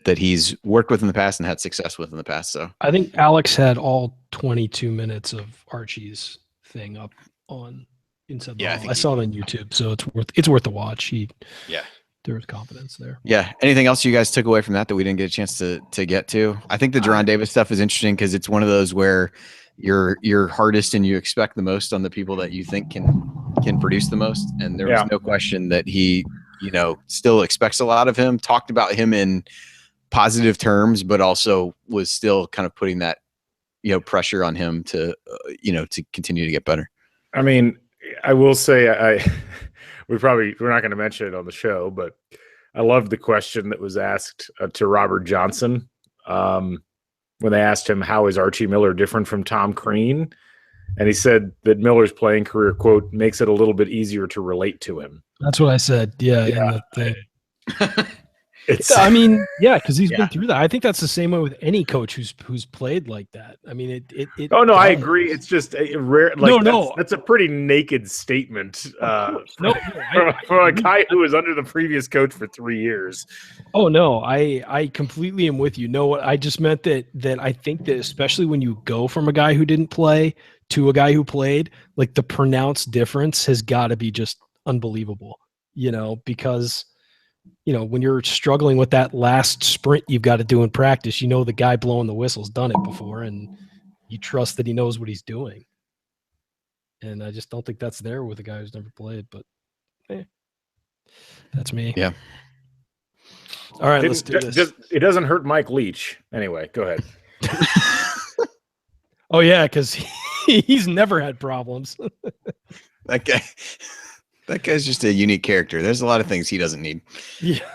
that he's worked with in the past and had success with in the past. So I think Alex had all 22 minutes of Archie's thing up on Inside the Hall. I saw it on YouTube, so it's worth the watch. There was confidence there. Yeah. Anything else you guys took away from that we didn't get a chance to get to? I think the Doron Davis stuff is interesting because it's one of those where you're hardest and you expect the most on the people that you think can produce the most. And there was no question that he, still expects a lot of him, talked about him in positive terms, but also was still kind of putting that, pressure on him to continue to get better. I mean, I will say we're not going to mention it on the show, but I loved the question that was asked to Robert Johnson when they asked him, how is Archie Miller different from Tom Crean? And he said that Miller's playing career, quote, makes it a little bit easier to relate to him. That's what I said. Yeah. In the thing. I mean, yeah, because he's been through that. I think that's the same way with any coach who's played like that. I mean, it oh no, does. I agree. It's just a rare. Like, no, that's a pretty naked statement. For a guy who was under the previous coach for 3 years. Oh no, I completely am with you. No, I just meant that I think that especially when you go from a guy who didn't play to a guy who played, like the pronounced difference has got to be just unbelievable. Because when you're struggling with that last sprint you've got to do in practice, the guy blowing the whistle's done it before, and you trust that he knows what he's doing. And I just don't think that's there with a guy who's never played. But that's me. Yeah. All right, let's do this. It doesn't hurt Mike Leach. Anyway, go ahead. Oh yeah, because he's never had problems. That guy's just a unique character. There's a lot of things he doesn't need. Yeah.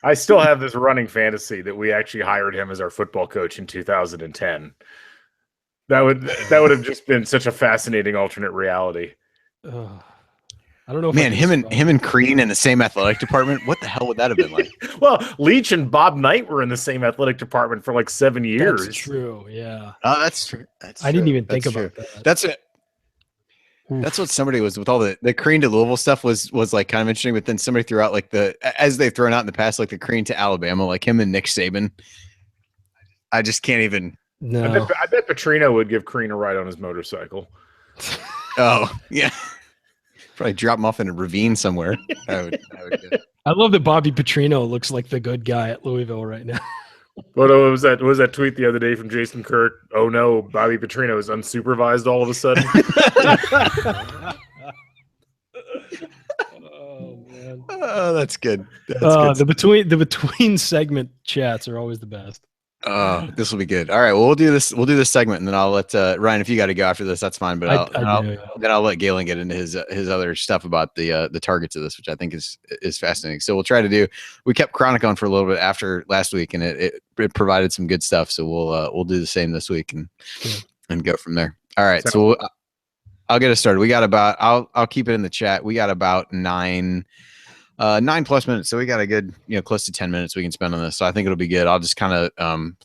I still have this running fantasy that we actually hired him as our football coach in 2010. That would have just been such a fascinating alternate reality. I don't know. Man, him and Crean in the same athletic department. What the hell would that have been like? Well, Leach and Bob Knight were in the same athletic department for like 7 years. That's true. Yeah. Oh, that's true. I didn't even think about that. That's it. That's what somebody was with all the Crean to Louisville stuff was like kind of interesting, but then somebody threw out like as they've thrown out in the past, like the Crean to Alabama, like him and Nick Saban. I just can't even. No. I bet Petrino would give Crean a ride on his motorcycle. Oh yeah, probably drop him off in a ravine somewhere. I would I love that Bobby Petrino looks like the good guy at Louisville right now. What was that? What was that tweet the other day from Jason Kirk? Oh no, Bobby Petrino is unsupervised all of a sudden. Oh man, that's good. That's good. The between segment chats are always the best. This will be good. All right, well, we'll do this segment, and then I'll let Ryan, if you got to go after this, that's fine. But I'll let Galen get into his other stuff about the targets of this, which I think is fascinating. So we'll try to do. We kept Chronic on for a little bit after last week, and it provided some good stuff. So we'll do the same this week and go from there. All right, so I'll get us started. We got about I'll keep it in the chat. We got about 9+ minutes, so we got a good close to 10 minutes we can spend on this, so I think it'll be good. I'll just kind of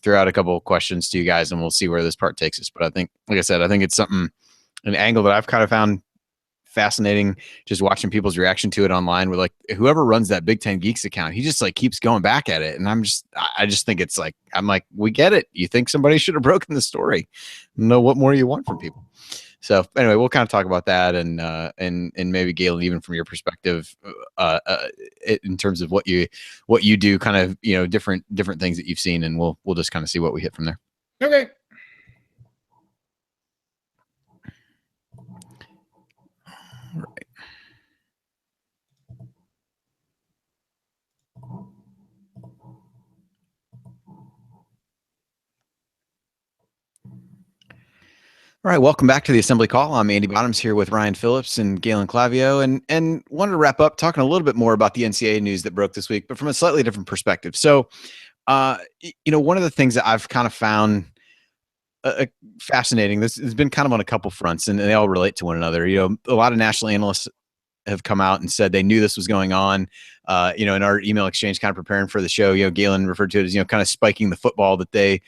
throw out a couple of questions to you guys, and we'll see where this part takes us. But I think, like I said, I think it's an angle that I've kind of found fascinating, just watching people's reaction to it online. With like whoever runs that Big Ten Geeks account, he just like keeps going back at it, and I just think it's like, I'm like, we get it. You think somebody should have broken the story? Know what more you want from people. So anyway, we'll kind of talk about that, and maybe Galen, even from your perspective, in terms of what you do, kind of different things that you've seen, and we'll just kind of see what we hit from there. Okay. All right. All right, welcome back to the Assembly Call. I'm Andy Bottoms here with Ryan Phillips and Galen Clavio, and wanted to wrap up talking a little bit more about the NCAA news that broke this week, but from a slightly different perspective. So, one of the things that I've kind of found fascinating, this has been kind of on a couple fronts, and they all relate to one another. A lot of national analysts have come out and said they knew this was going on. In our email exchange, kind of preparing for the show, Galen referred to it as, kind of spiking the football, that they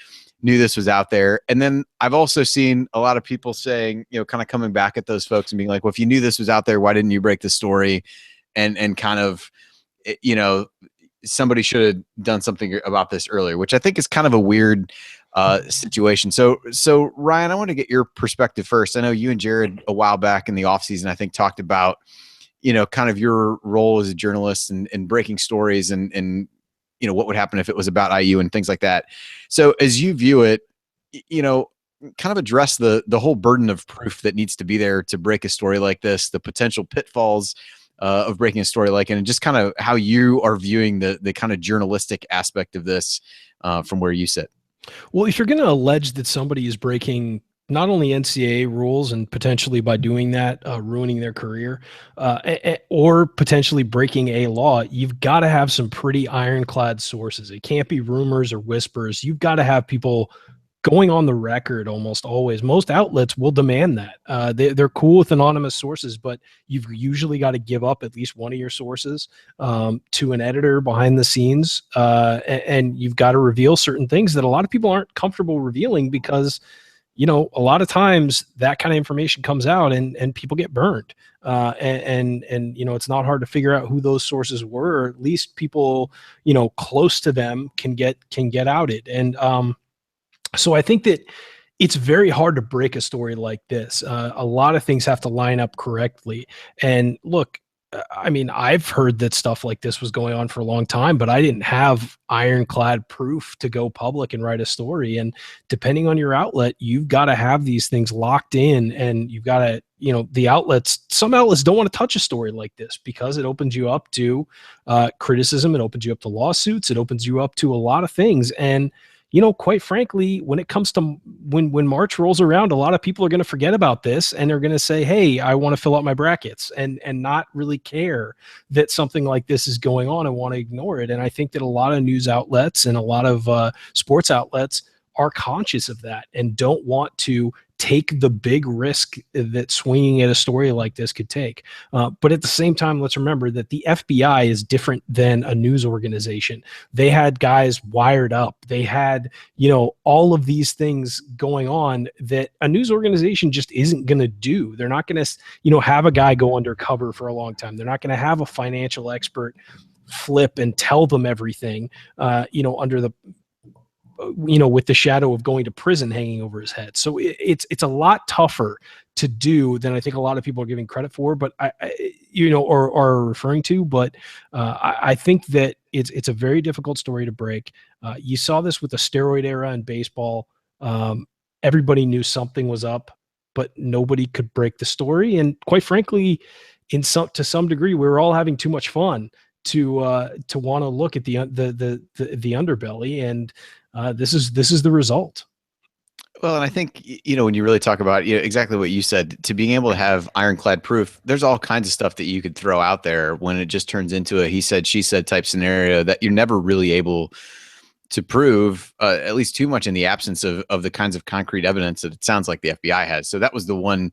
knew this was out there. And then I've also seen a lot of people saying, kind of coming back at those folks and being like, well, if you knew this was out there, why didn't you break the story? And kind of, somebody should have done something about this earlier, which I think is kind of a weird situation. So Ryan, I want to get your perspective first. I know you and Jared a while back in the offseason, I think, talked about, kind of your role as a journalist and breaking stories and what would happen if it was about IU and things like that. So as you view it, kind of address the whole burden of proof that needs to be there to break a story like this, the potential pitfalls of breaking a story like it, and just kind of how you are viewing the kind of journalistic aspect of this from where you sit. Well, if you're going to allege that somebody is breaking not only NCAA rules and potentially by doing that, ruining their career, or potentially breaking a law, you've got to have some pretty ironclad sources. It can't be rumors or whispers. You've got to have people going on the record almost always. Most outlets will demand that. They're cool with anonymous sources, but you've usually got to give up at least one of your sources to an editor behind the scenes, and you've got to reveal certain things that a lot of people aren't comfortable revealing because, a lot of times that kind of information comes out and people get burned. And it's not hard to figure out who those sources were, or at least people, close to them can get outed. And so I think that it's very hard to break a story like this. A lot of things have to line up correctly. And look, I mean, I've heard that stuff like this was going on for a long time, but I didn't have ironclad proof to go public and write a story. And depending on your outlet, you've got to have these things locked in, and you've got to, some outlets don't want to touch a story like this because it opens you up to criticism. It opens you up to lawsuits. It opens you up to a lot of things. And quite frankly, when it comes to when March rolls around, a lot of people are going to forget about this, and they're going to say, hey, I want to fill out my brackets, and not really care that something like this is going on and want to ignore it. And I think that a lot of news outlets and a lot of sports outlets are conscious of that and don't want to take the big risk that swinging at a story like this could take. But at the same time, let's remember that the FBI is different than a news organization. They had guys wired up. They had, all of these things going on that a news organization just isn't going to do. They're not going to, have a guy go undercover for a long time. They're not going to have a financial expert flip and tell them everything, under the, with the shadow of going to prison hanging over his head. So it's a lot tougher to do than I think a lot of people are giving credit for, but or are referring to. But I think that it's a very difficult story to break. You saw this with the steroid era in baseball. Everybody knew something was up, but nobody could break the story. And quite frankly, to some degree, we were all having too much fun to want to look at the underbelly, and this is the result. Well, and I think, when you really talk about exactly what you said, to being able to have ironclad proof, there's all kinds of stuff that you could throw out there when it just turns into a he said, she said type scenario that you're never really able to prove, at least too much in the absence of the kinds of concrete evidence that it sounds like the FBI has. So that was the one,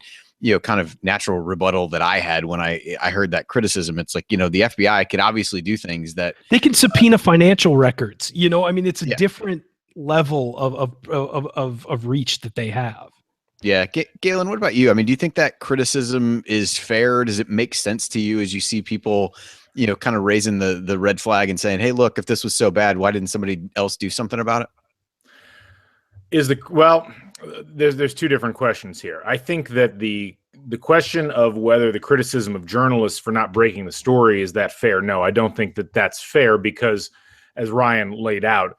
kind of natural rebuttal that I had when I heard that criticism. It's like, the FBI could obviously do things that they can subpoena financial records. It's a different level of reach that they have. Yeah. Galen, what about you? I mean, do you think that criticism is fair? Does it make sense to you as you see people, kind of raising the red flag and saying, hey, look, if this was so bad, why didn't somebody else do something about it? There's two different questions here. I think that the question of whether the criticism of journalists for not breaking the story, is that fair? No, I don't think that that's fair, because as Ryan laid out,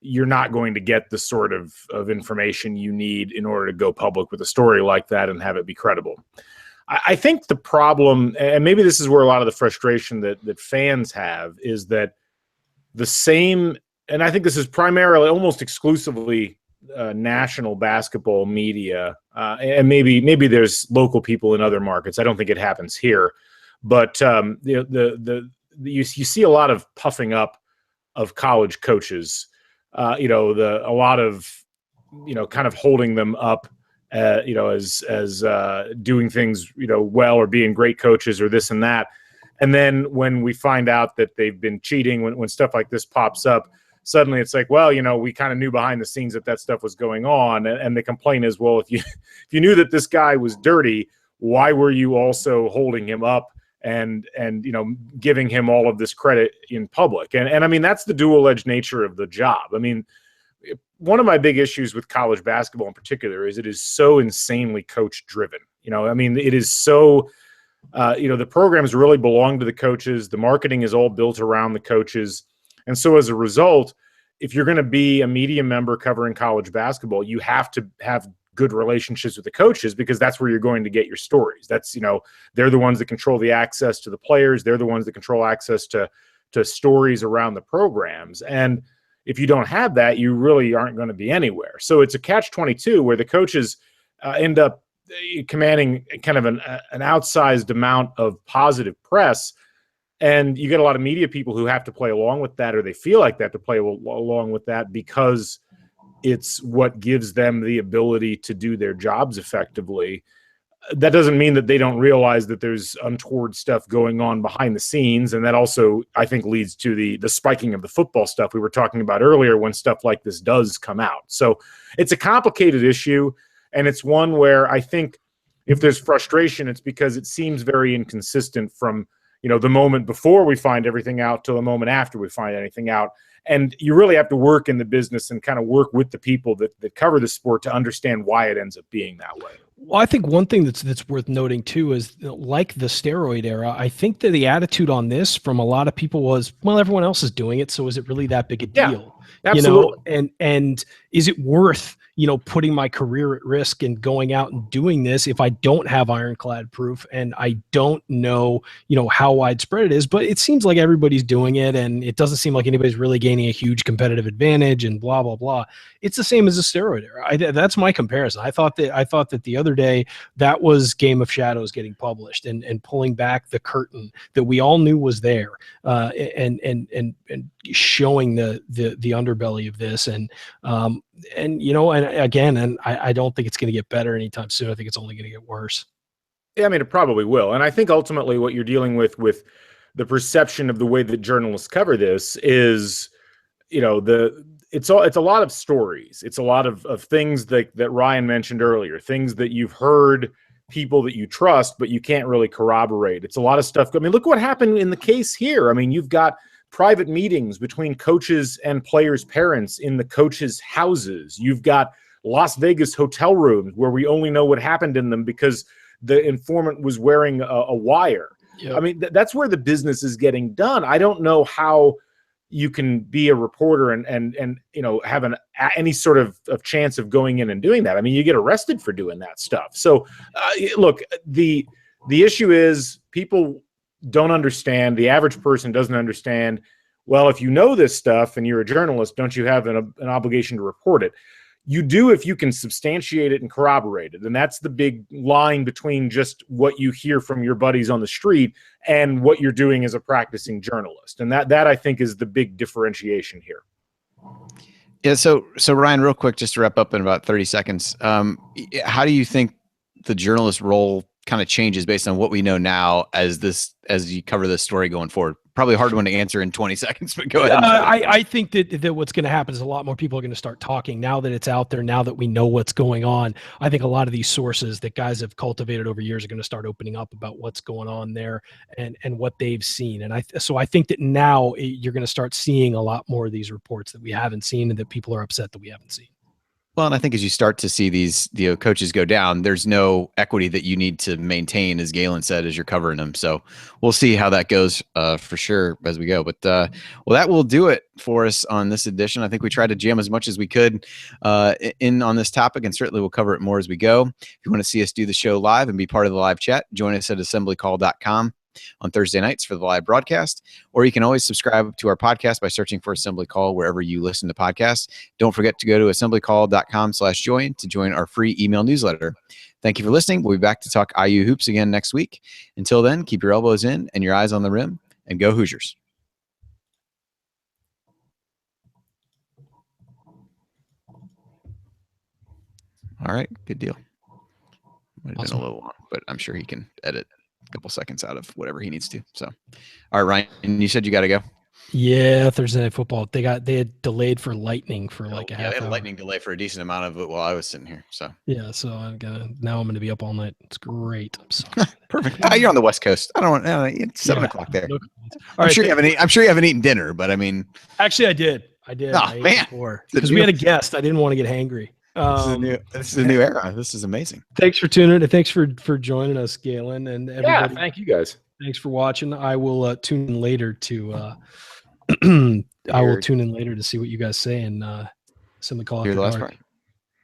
you're not going to get the sort of information you need in order to go public with a story like that and have it be credible. I think the problem, and maybe this is where a lot of the frustration that fans have, is that the same, and I think this is primarily, almost exclusively, national basketball media, and maybe there's local people in other markets. I don't think it happens here, but you see a lot of puffing up of college coaches. A lot of kind of holding them up, as doing things well, or being great coaches, or this and that. And then when we find out that they've been cheating, when stuff like this pops up, suddenly it's like, well, we kind of knew behind the scenes that stuff was going on. And the complaint is, well, if you knew that this guy was dirty, why were you also holding him up and giving him all of this credit in public? And I mean, that's the dual-edged nature of the job. I mean, one of my big issues with college basketball in particular is it is so insanely coach driven. I mean, it is so, the programs really belong to the coaches. The marketing is all built around the coaches. And so as a result, if you're going to be a media member covering college basketball, you have to have good relationships with the coaches, because that's where you're going to get your stories. That's, they're the ones that control the access to the players. They're the ones that control access to stories around the programs. And if you don't have that, you really aren't going to be anywhere. So it's a catch-22 where the coaches, end up commanding kind of an outsized amount of positive press. And you get a lot of media people who have to play along with that, or they feel like they have to play along with that because it's what gives them the ability to do their jobs effectively. That doesn't mean that they don't realize that there's untoward stuff going on behind the scenes. And that also, I think, leads to the spiking of the football stuff we were talking about earlier when stuff like this does come out. So it's a complicated issue. And it's one where I think if there's frustration, it's because it seems very inconsistent from, the moment before we find everything out to the moment after we find anything out. And you really have to work in the business and kind of work with the people that cover the sport to understand why it ends up being that way. Well, I think one thing that's worth noting too is, like the steroid era, I think that the attitude on this from a lot of people was, well, everyone else is doing it, so is it really that big a deal? Yeah, absolutely. And is it worth putting my career at risk and going out and doing this if I don't have ironclad proof and I don't know, how widespread it is? But it seems like everybody's doing it, and it doesn't seem like anybody's really gaining a huge competitive advantage and blah, blah, blah. It's the same as the steroid era. That's my comparison. I thought that the other day that was Game of Shadows getting published and pulling back the curtain that we all knew was there, and showing the underbelly of this. And I don't think it's going to get better anytime soon. I think it's only going to get worse. Yeah, I mean, it probably will. And I think ultimately what you're dealing with the perception of the way that journalists cover this is, it's a lot of stories. It's a lot of things that Ryan mentioned earlier, things that you've heard, people that you trust, but you can't really corroborate. It's a lot of stuff. I mean, look what happened in the case here. I mean, you've got private meetings between coaches and players' parents in the coaches' houses. You've got Las Vegas hotel rooms where we only know what happened in them because the informant was wearing a wire. Yep. I mean, that's where the business is getting done. I don't know how you can be a reporter and have any sort of chance of going in and doing that. I mean, you get arrested for doing that stuff. So look, the issue is people don't understand. The average person doesn't understand. Well, if you know this stuff and you're a journalist, don't you have an obligation to report it? You do if you can substantiate it and corroborate it. And that's the big line between just what you hear from your buddies on the street and what you're doing as a practicing journalist. And that I think is the big differentiation here. Yeah. So Ryan, real quick, just to wrap up in about 30 seconds. How do you think the journalist role kind of changes based on what we know now as you cover this story going forward? Probably a hard one to answer in 20 seconds, but go ahead. I think that what's going to happen is a lot more people are going to start talking now that it's out there, now that we know what's going on. I think a lot of these sources that guys have cultivated over years are going to start opening up about what's going on there and what they've seen. And I think that now you're going to start seeing a lot more of these reports that we haven't seen and that people are upset that we haven't seen. Well, and I think as you start to see these coaches go down, there's no equity that you need to maintain, as Galen said, as you're covering them. So we'll see how that goes for sure as we go. But well, that will do it for us on this edition. I think we tried to jam as much as we could in on this topic, and certainly we'll cover it more as we go. If you want to see us do the show live and be part of the live chat, join us at assemblycall.com on Thursday nights for the live broadcast, or you can always subscribe to our podcast by searching for Assembly Call wherever you listen to podcasts. Don't forget to go to assemblycall.com/join to join our free email newsletter. Thank you for listening. We'll be back to talk IU hoops again next week. Until then, keep your elbows in and your eyes on the rim, and go Hoosiers. All right, good deal. Might have been a little long, but I'm sure he can edit couple seconds out of whatever he needs to. So, all right, Ryan, you said you got to go. Yeah, Thursday Night Football. They had delayed for lightning for like a half they had hour. a lightning delay for a decent amount of it while I was sitting here. So yeah, so I'm gonna be up all night. It's great. I'm sorry. Perfect. You're on the West Coast. I don't want. It's 7 o'clock there. No, I'm sure you haven't eaten dinner, but I mean, actually, I did. Oh man, because we had a guest. I didn't want to get hangry. This is a new era. This is amazing. Thanks for tuning in. Thanks for joining us, Galen, and everybody. Yeah, thank you guys. Thanks for watching. I will tune in later to. I will tune in later to see what you guys say and Assembly Call. Hear the last part.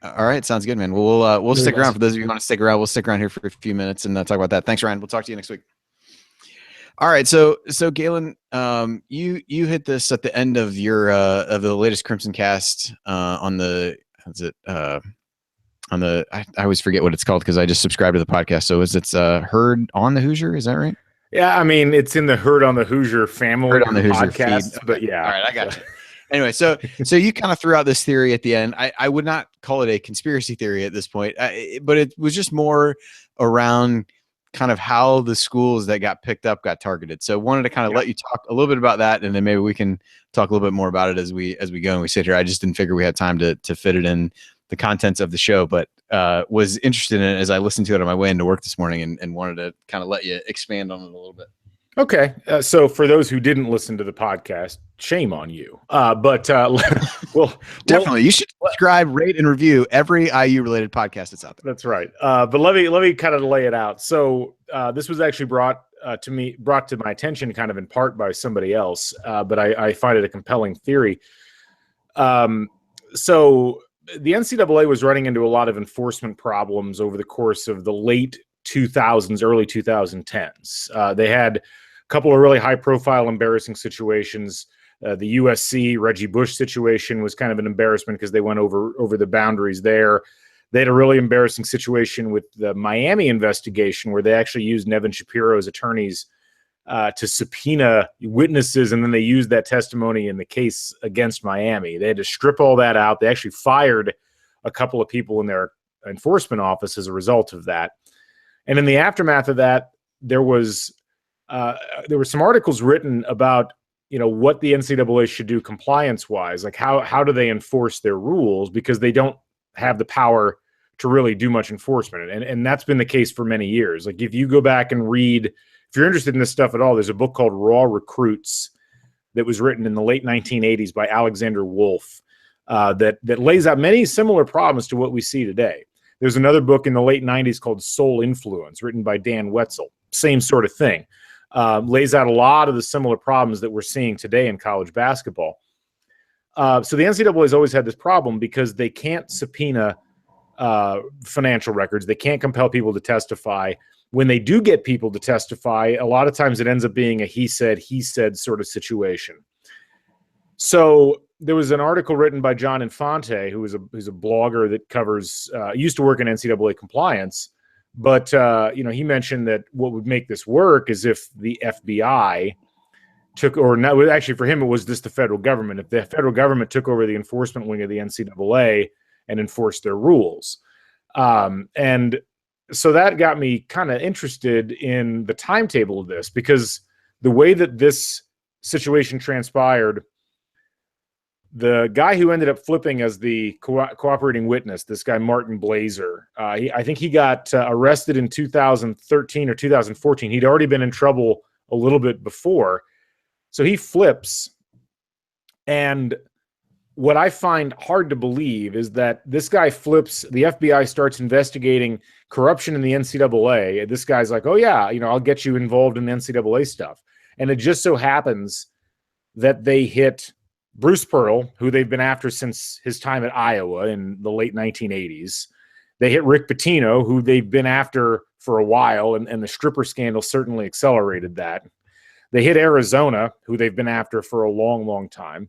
All right, sounds good, man. We'll stick around for those of you who want to stick around. We'll stick around here for a few minutes and talk about that. Thanks, Ryan. We'll talk to you next week. All right, so Galen, you hit this at the end of your of the latest Crimson Cast on the I always forget what it's called because I just subscribed to the podcast. So it's Heard on the Hoosier? Is that right? Yeah, I mean, it's in the Heard on the Hoosier family Heard on the Hoosier podcast, feed. Okay. but yeah. All right, I got you. Anyway, so you kind of threw out this theory at the end. I would not call it a conspiracy theory at this point, but it was just more around kind of how the schools that got picked up got targeted. So wanted to kind of let you talk a little bit about that, and then maybe we can talk a little bit more about it as we go and we sit here. I just didn't figure we had time to fit it in the contents of the show, but was interested in it as I listened to it on my way into work this morning, and wanted to kind of let you expand on it a little bit. Okay. So for those who didn't listen to the podcast, shame on you. Well, definitely. You should subscribe, rate, and review every IU related podcast that's out there. That's right. But let me kind of lay it out. So this was actually brought to my attention kind of in part by somebody else, but I find it a compelling theory. So the NCAA was running into a lot of enforcement problems over the course of the late 2000s, early 2010s. They had a couple of really high-profile, embarrassing situations. The USC Reggie Bush situation was kind of an embarrassment because they went over the boundaries there. They had a really embarrassing situation with the Miami investigation where they actually used Nevin Shapiro's attorneys to subpoena witnesses, and then they used that testimony in the case against Miami. They had to strip all that out. They actually fired a couple of people in their enforcement office as a result of that. And in the aftermath of that, there were some articles written about what the NCAA should do compliance-wise, like how do they enforce their rules, because they don't have the power to really do much enforcement. And that's been the case for many years. Like if you go back and read, if you're interested in this stuff at all, there's a book called Raw Recruits that was written in the late 1980s by Alexander Wolf that lays out many similar problems to what we see today. There's another book in the late 90s called Soul Influence, written by Dan Wetzel. Same sort of thing. Lays out a lot of the similar problems that we're seeing today in college basketball. So the NCAA has always had this problem because they can't subpoena financial records. They can't compel people to testify. When they do get people to testify, a lot of times it ends up being a he said sort of situation. So there was an article written by John Infante, who's a blogger that covers, used to work in NCAA compliance, but he mentioned that what would make this work is if the FBI took, or not, actually for him it was just the federal government. If the federal government took over the enforcement wing of the NCAA and enforced their rules, and so that got me kind of interested in the timetable of this, because the way that this situation transpired, the guy who ended up flipping as the cooperating witness, this guy Martin Blaser, I think he got arrested in 2013 or 2014. He'd already been in trouble a little bit before. So he flips, and what I find hard to believe is that this guy flips, the FBI starts investigating corruption in the NCAA. This guy's like, oh yeah, I'll get you involved in the NCAA stuff. And it just so happens that they hit Bruce Pearl, who they've been after since his time at Iowa in the late 1980s. They hit Rick Pitino, who they've been after for a while, and the stripper scandal certainly accelerated that. They hit Arizona, who they've been after for a long, long time.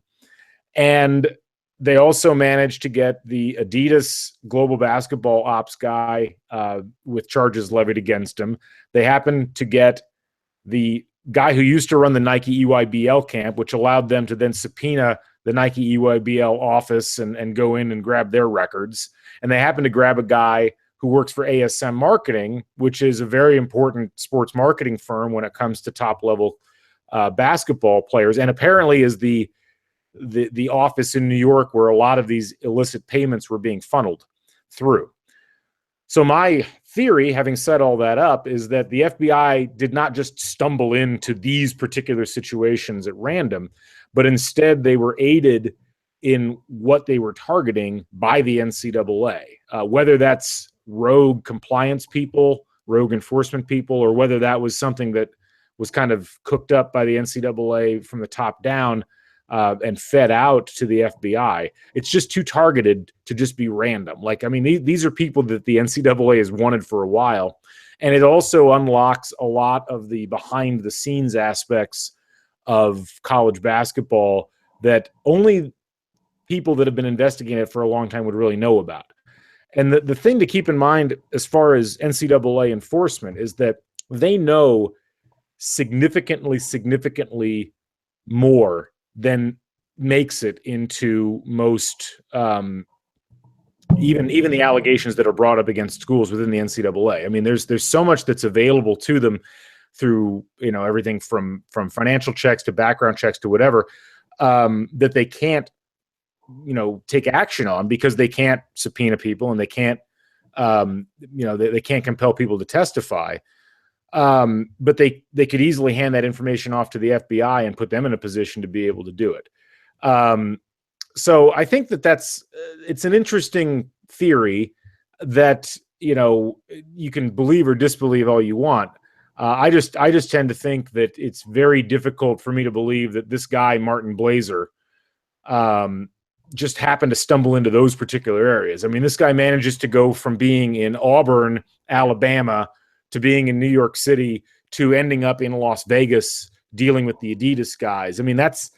And they also managed to get the Adidas global basketball ops guy with charges levied against him. They happened to get the guy who used to run the Nike EYBL camp, which allowed them to then subpoena the Nike EYBL office and go in and grab their records. And they happened to grab a guy who works for ASM Marketing, which is a very important sports marketing firm when it comes to top-level basketball players, and apparently is the office in New York where a lot of these illicit payments were being funneled through. So my theory, having set all that up, is that the FBI did not just stumble into these particular situations at random, but instead they were aided in what they were targeting by the NCAA, whether that's rogue compliance people, rogue enforcement people, or whether that was something that was kind of cooked up by the NCAA from the top down and fed out to the FBI. It's just too targeted to just be random. Like, I mean, these are people that the NCAA has wanted for a while. And it also unlocks a lot of the behind the scenes aspects of college basketball that only people that have been investigating it for a long time would really know about. And the thing to keep in mind as far as NCAA enforcement is that they know significantly more than makes it into most even the allegations that are brought up against schools within the NCAA. I mean, there's so much that's available to them through, you know, everything from financial checks to background checks to whatever, that they can't, you know, take action on because they can't subpoena people and they can't, you know, they can't compel people to testify. But they could easily hand that information off to the FBI and put them in a position to be able to do it. So I think that's it's an interesting theory that, you know, you can believe or disbelieve all you want. I just tend to think that it's very difficult for me to believe that this guy, Martin Blaser, just happened to stumble into those particular areas. I mean, this guy manages to go from being in Auburn, Alabama, to being in New York City, to ending up in Las Vegas dealing with the Adidas guys. I mean, that's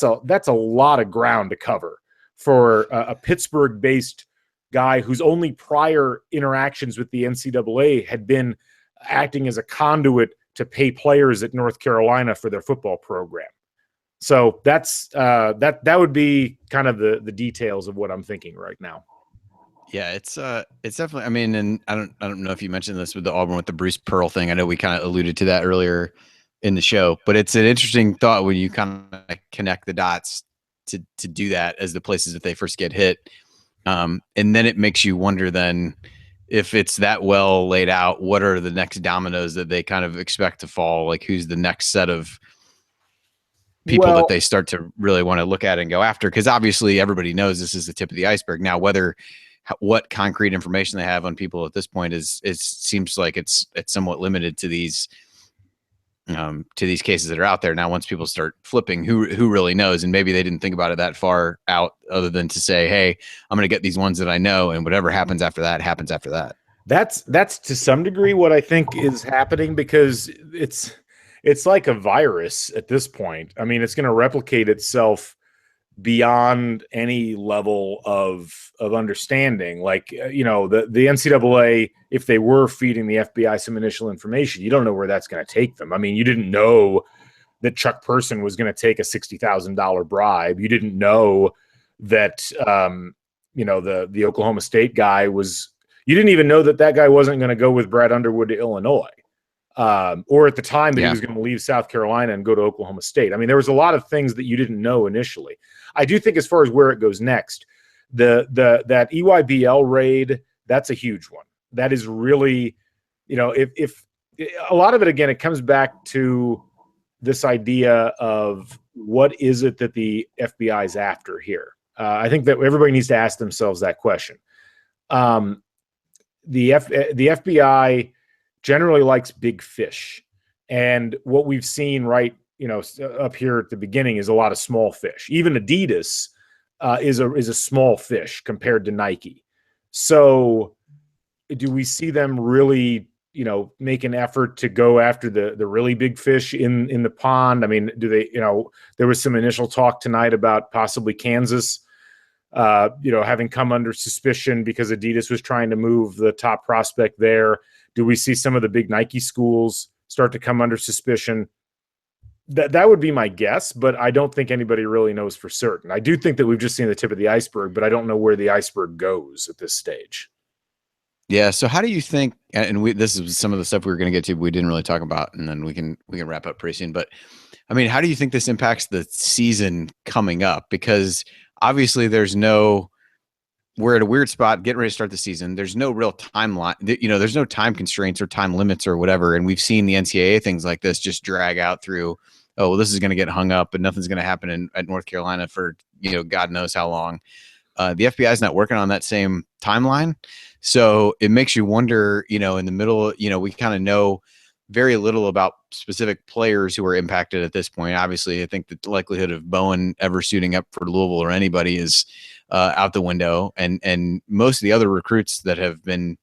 a lot of ground to cover for a Pittsburgh-based guy whose only prior interactions with the NCAA had been acting as a conduit to pay players at North Carolina for their football program. So that's that would be kind of the details of what I'm thinking right now. Yeah, it's definitely. I mean, and I don't know if you mentioned this with the Auburn with the Bruce Pearl thing. I know we kind of alluded to that earlier in the show, but it's an interesting thought when you kind of connect the dots to do that as the places that they first get hit, and then it makes you wonder then if it's that well laid out, what are the next dominoes that they kind of expect to fall? Like who's the next set of people that they start to really want to look at and go after? Because obviously everybody knows this is the tip of the iceberg. Now, what concrete information they have on people at this point it seems like it's somewhat limited to these cases that are out there. Now, once people start flipping, who really knows? And maybe they didn't think about it that far out other than to say, hey, I'm going to get these ones that I know, and whatever happens after that happens after that. That's to some degree what I think is happening, because it's like a virus at this point. I mean, it's going to replicate itself beyond any level of understanding. Like, you know, the NCAA, if they were feeding the FBI some initial information, you don't know where that's going to take them. I mean, you didn't know that Chuck Person was going to take a $60,000 bribe. You didn't know that, you know, the Oklahoma State guy you didn't even know that guy wasn't going to go with Brad Underwood to Illinois. Or at the time that he was going to leave South Carolina and go to Oklahoma State. I mean, there was a lot of things that you didn't know initially. I do think as far as where it goes next, that EYBL raid, that's a huge one. That is really, you know, if a lot of it, again, it comes back to this idea of what is it that the FBI is after here? I think that everybody needs to ask themselves that question. The FBI generally likes big fish. And what we've seen right, you know, up here at the beginning is a lot of small fish. Even Adidas is a small fish compared to Nike. So do we see them really, you know, make an effort to go after the really big fish in the pond? I mean, do they, you know, there was some initial talk tonight about possibly Kansas, you know, having come under suspicion because Adidas was trying to move the top prospect there. Do we see some of the big Nike schools start to come under suspicion? That would be my guess, but I don't think anybody really knows for certain. I do think that we've just seen the tip of the iceberg, but I don't know where the iceberg goes at this stage. Yeah. So how do you think, and this is some of the stuff we were going to get to, but we didn't really talk about, and then we can wrap up pretty soon. But I mean, how do you think this impacts the season coming up? Because obviously we're at a weird spot getting ready to start the season. There's no real timeline, you know, there's no time constraints or time limits or whatever. And we've seen the NCAA things like this just drag out through, oh, well, this is going to get hung up, but nothing's going to happen at North Carolina for, you know, God knows how long. The FBI is not working on that same timeline. So it makes you wonder, you know, in the middle, you know, we kind of know very little about specific players who are impacted at this point. Obviously, I think the likelihood of Bowen ever suiting up for Louisville or anybody is out the window, and most of the other recruits that have been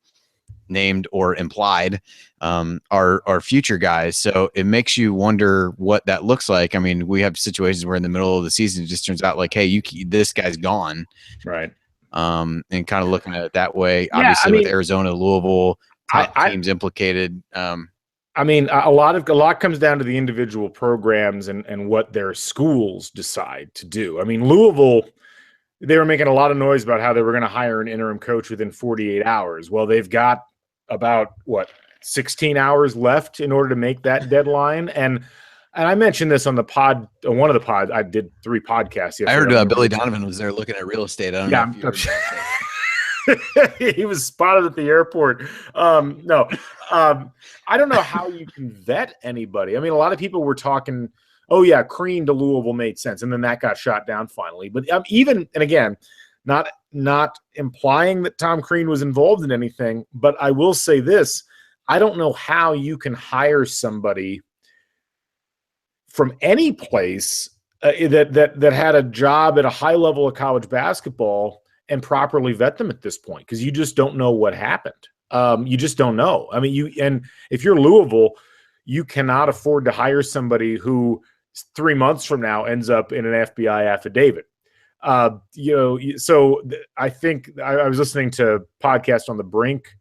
named or implied are future guys. So it makes you wonder what that looks like. I mean, we have situations where in the middle of the season it just turns out like, hey, this guy's gone, right? and kind of looking at it that way. Yeah, Obviously, with Arizona, Louisville, top teams implicated. I mean, a lot comes down to the individual programs and what their schools decide to do. I mean, Louisville, they were making a lot of noise about how they were going to hire an interim coach within 48 hours. Well, they've got about 16 hours left in order to make that deadline. And I mentioned this on the pod, on one of the pods. I did 3 podcasts yesterday. I heard Billy Donovan was there looking at real estate. I don't know if you heard that. He was spotted at the airport. No, I don't know how you can vet anybody. I mean, a lot of people were talking, oh yeah, Crean to Louisville made sense, and then that got shot down finally. But even, and again, not implying that Tom Crean was involved in anything, but I will say this: I don't know how you can hire somebody from any place that had a job at a high level of college basketball and properly vet them at this point, because you just don't know what happened. You just don't know. I mean, and if you're Louisville, you cannot afford to hire somebody who 3 months from now ends up in an FBI affidavit. So I think I was listening to a podcast on the Brink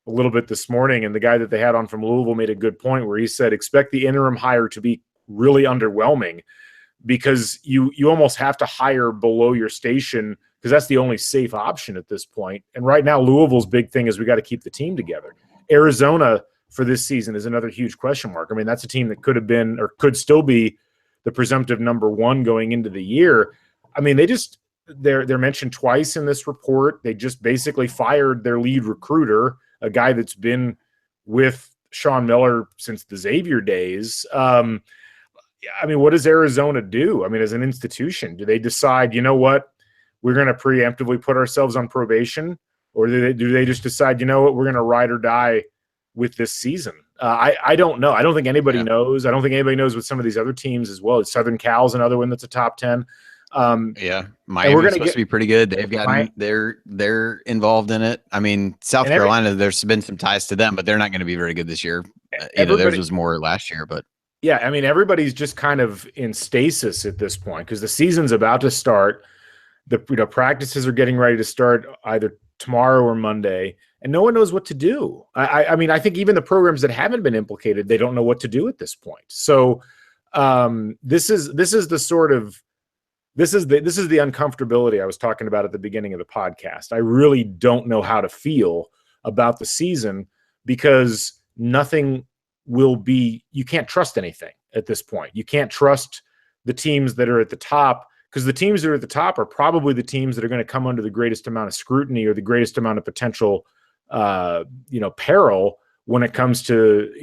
a little bit this morning, and the guy that they had on from Louisville made a good point where he said, expect the interim hire to be really underwhelming, because you almost have to hire below your station, because that's the only safe option at this point. And right now, Louisville's big thing is we got to keep the team together. Arizona for this season is another huge question mark. I mean, that's a team that could have been or could still be the presumptive number 1 going into the year. I mean, they're mentioned twice in this report. They just basically fired their lead recruiter, a guy that's been with Sean Miller since the Xavier days. I mean, what does Arizona do? I mean, as an institution, do they decide, you know what, we're going to preemptively put ourselves on probation? Or do they just decide, you know what, we're going to ride or die with this season? I don't know. I don't think anybody knows. I don't think anybody knows with some of these other teams as well. Southern Cal's another one that's a top 10. Miami's supposed to be pretty good. They've got they're involved in it. I mean, South Carolina, there's been some ties to them, but they're not going to be very good this year. Theirs was more last year, but yeah, I mean, everybody's just kind of in stasis at this point because the season's about to start. The practices are getting ready to start either tomorrow or Monday, and no one knows what to do. I mean, I think even the programs that haven't been implicated, they don't know what to do at this point. So this is the uncomfortability I was talking about at the beginning of the podcast. I really don't know how to feel about the season because nothing will be, you can't trust anything at this point. You can't trust the teams that are at the top, because the teams that are at the top are probably the teams that are going to come under the greatest amount of scrutiny or the greatest amount of potential, peril when it comes to,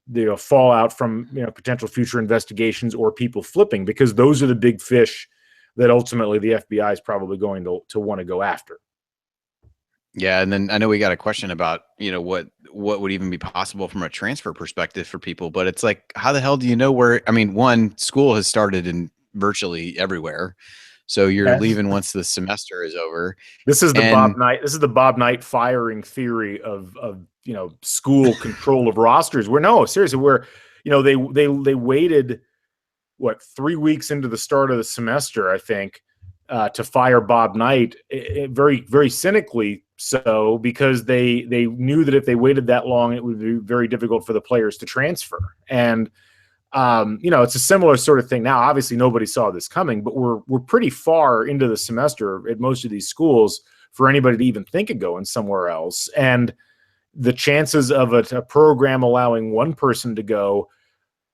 the fallout from, potential future investigations or people flipping, because those are the big fish that ultimately the FBI is probably going to want to go after. Yeah, and then I know we got a question about, what would even be possible from a transfer perspective for people, but it's like, how the hell do you know where? I mean, one, school has started in virtually everywhere, so you're leaving once the semester is over. This is the Bob Knight firing theory of school control of rosters. They waited 3 weeks into the start of the semester, I think, to fire Bob Knight, very, very cynically so, because they knew that if they waited that long, it would be very difficult for the players to transfer. And, it's a similar sort of thing now. Obviously, nobody saw this coming, but we're pretty far into the semester at most of these schools for anybody to even think of going somewhere else. And the chances of a program allowing one person to go,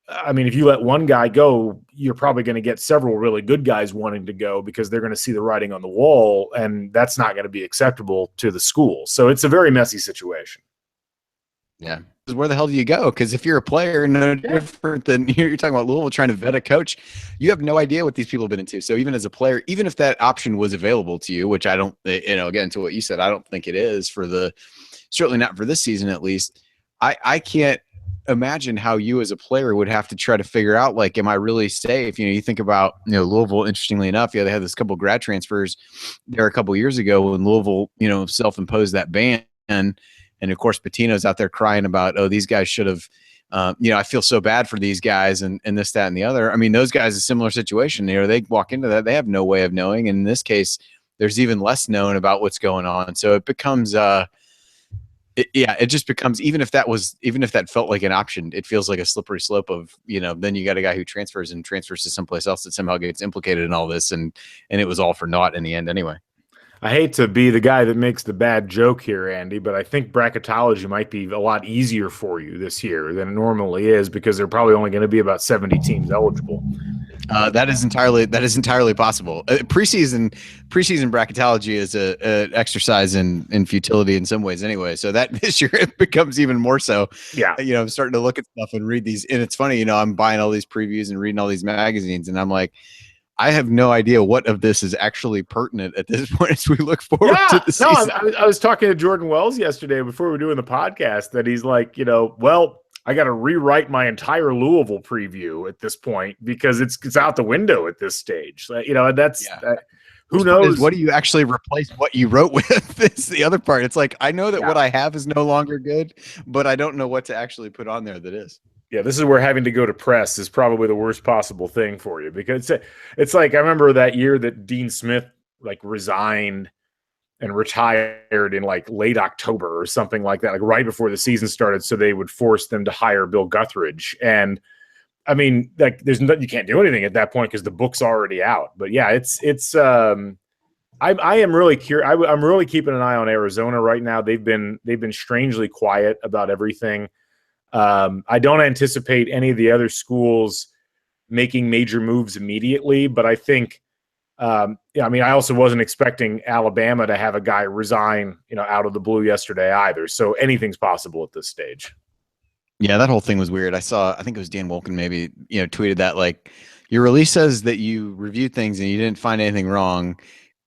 I mean, if you let one guy go, you're probably going to get several really good guys wanting to go because they're going to see the writing on the wall, and that's not going to be acceptable to the school. So it's a very messy situation. Yeah. Where the hell do you go? Because if you're a player, no different than you're talking about Louisville trying to vet a coach, you have no idea what these people have been into. So even as a player, even if that option was available to you, which I don't, again, to what you said, I don't think it is certainly not for this season, at least. I can't imagine how you as a player would have to try to figure out, like, am I really safe? You think about, Louisville, interestingly enough, they had this couple grad transfers there a couple years ago when Louisville, self-imposed that ban. And of course, Pitino's out there crying about, oh, these guys should have, I feel so bad for these guys and this, that, and the other. I mean, those guys, a similar situation. They walk into that, they have no way of knowing. And in this case, there's even less known about what's going on. So it becomes it just becomes, even if that felt like an option, it feels like a slippery slope of, then you got a guy who transfers to someplace else that somehow gets implicated in all this, and it was all for naught in the end anyway. I hate to be the guy that makes the bad joke here, Andy, but I think bracketology might be a lot easier for you this year than it normally is, because they're probably only going to be about 70 teams eligible. That is entirely possible. Preseason bracketology is an exercise in futility in some ways anyway. So that this year it becomes even more so. Yeah. I'm starting to look at stuff and read these, and it's funny, I'm buying all these previews and reading all these magazines, and I'm like, I have no idea what of this is actually pertinent at this point as we look forward to the season. I was talking to Jordan Wells yesterday before we were doing the podcast that he's like, well, I got to rewrite my entire Louisville preview at this point because it's out the window at this stage. Who knows? What do you actually replace what you wrote with? Is the other part. It's like, I know that what I have is no longer good, but I don't know what to actually put on there that is. Yeah, this is where having to go to press is probably the worst possible thing for you, because it's like, I remember that year that Dean Smith resigned and retired in late October or something like that, right before the season started, so they would force them to hire Bill Guthridge. And I mean, you can't do anything at that point because the book's already out. But yeah, I am really curious. I'm really keeping an eye on Arizona right now. They've been strangely quiet about everything. I don't anticipate any of the other schools making major moves immediately, but I think, I also wasn't expecting Alabama to have a guy resign, out of the blue yesterday either. So anything's possible at this stage. Yeah, that whole thing was weird. I think it was Dan Wolken maybe, tweeted that your release says that you reviewed things and you didn't find anything wrong,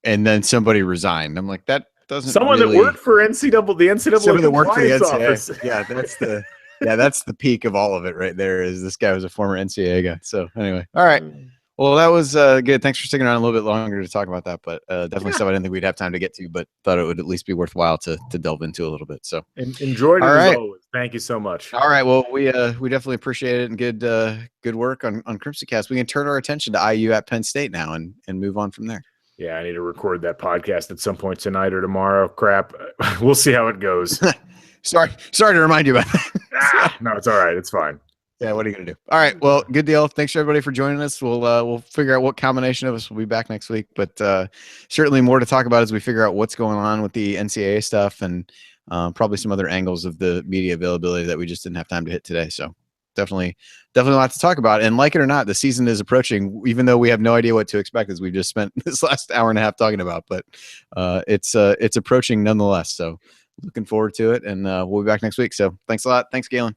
and then somebody resigned. I'm like, that doesn't. Someone that worked for the NCAA. Someone that worked for the NCAA. Office. Yeah, that's the peak of all of it right there. Is this guy was a former NCAA guy. So anyway, all right. Well, that was good. Thanks for sticking around a little bit longer to talk about that, but definitely stuff I didn't think we'd have time to get to, but thought it would at least be worthwhile to delve into a little bit. So enjoyed it as always. Thank you so much. All right. Well, we definitely appreciate it, and good work on Crimson Cast. We can turn our attention to IU at Penn State now and move on from there. Yeah, I need to record that podcast at some point tonight or tomorrow. Crap. We'll see how it goes. Sorry to remind you about that. No, it's all right. It's fine. Yeah, what are you gonna do? All right, well, good deal. Thanks for everybody for joining us. We'll figure out what combination of us will be back next week, but certainly more to talk about as we figure out what's going on with the NCAA stuff, and probably some other angles of the media availability that we just didn't have time to hit today. So definitely a lot to talk about. And like it or not, the season is approaching, even though we have no idea what to expect, as we've just spent this last hour and a half talking about. But it's approaching nonetheless. So looking forward to it, and we'll be back next week. So thanks a lot. Thanks, Galen.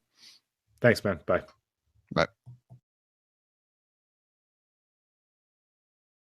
Thanks, man. Bye.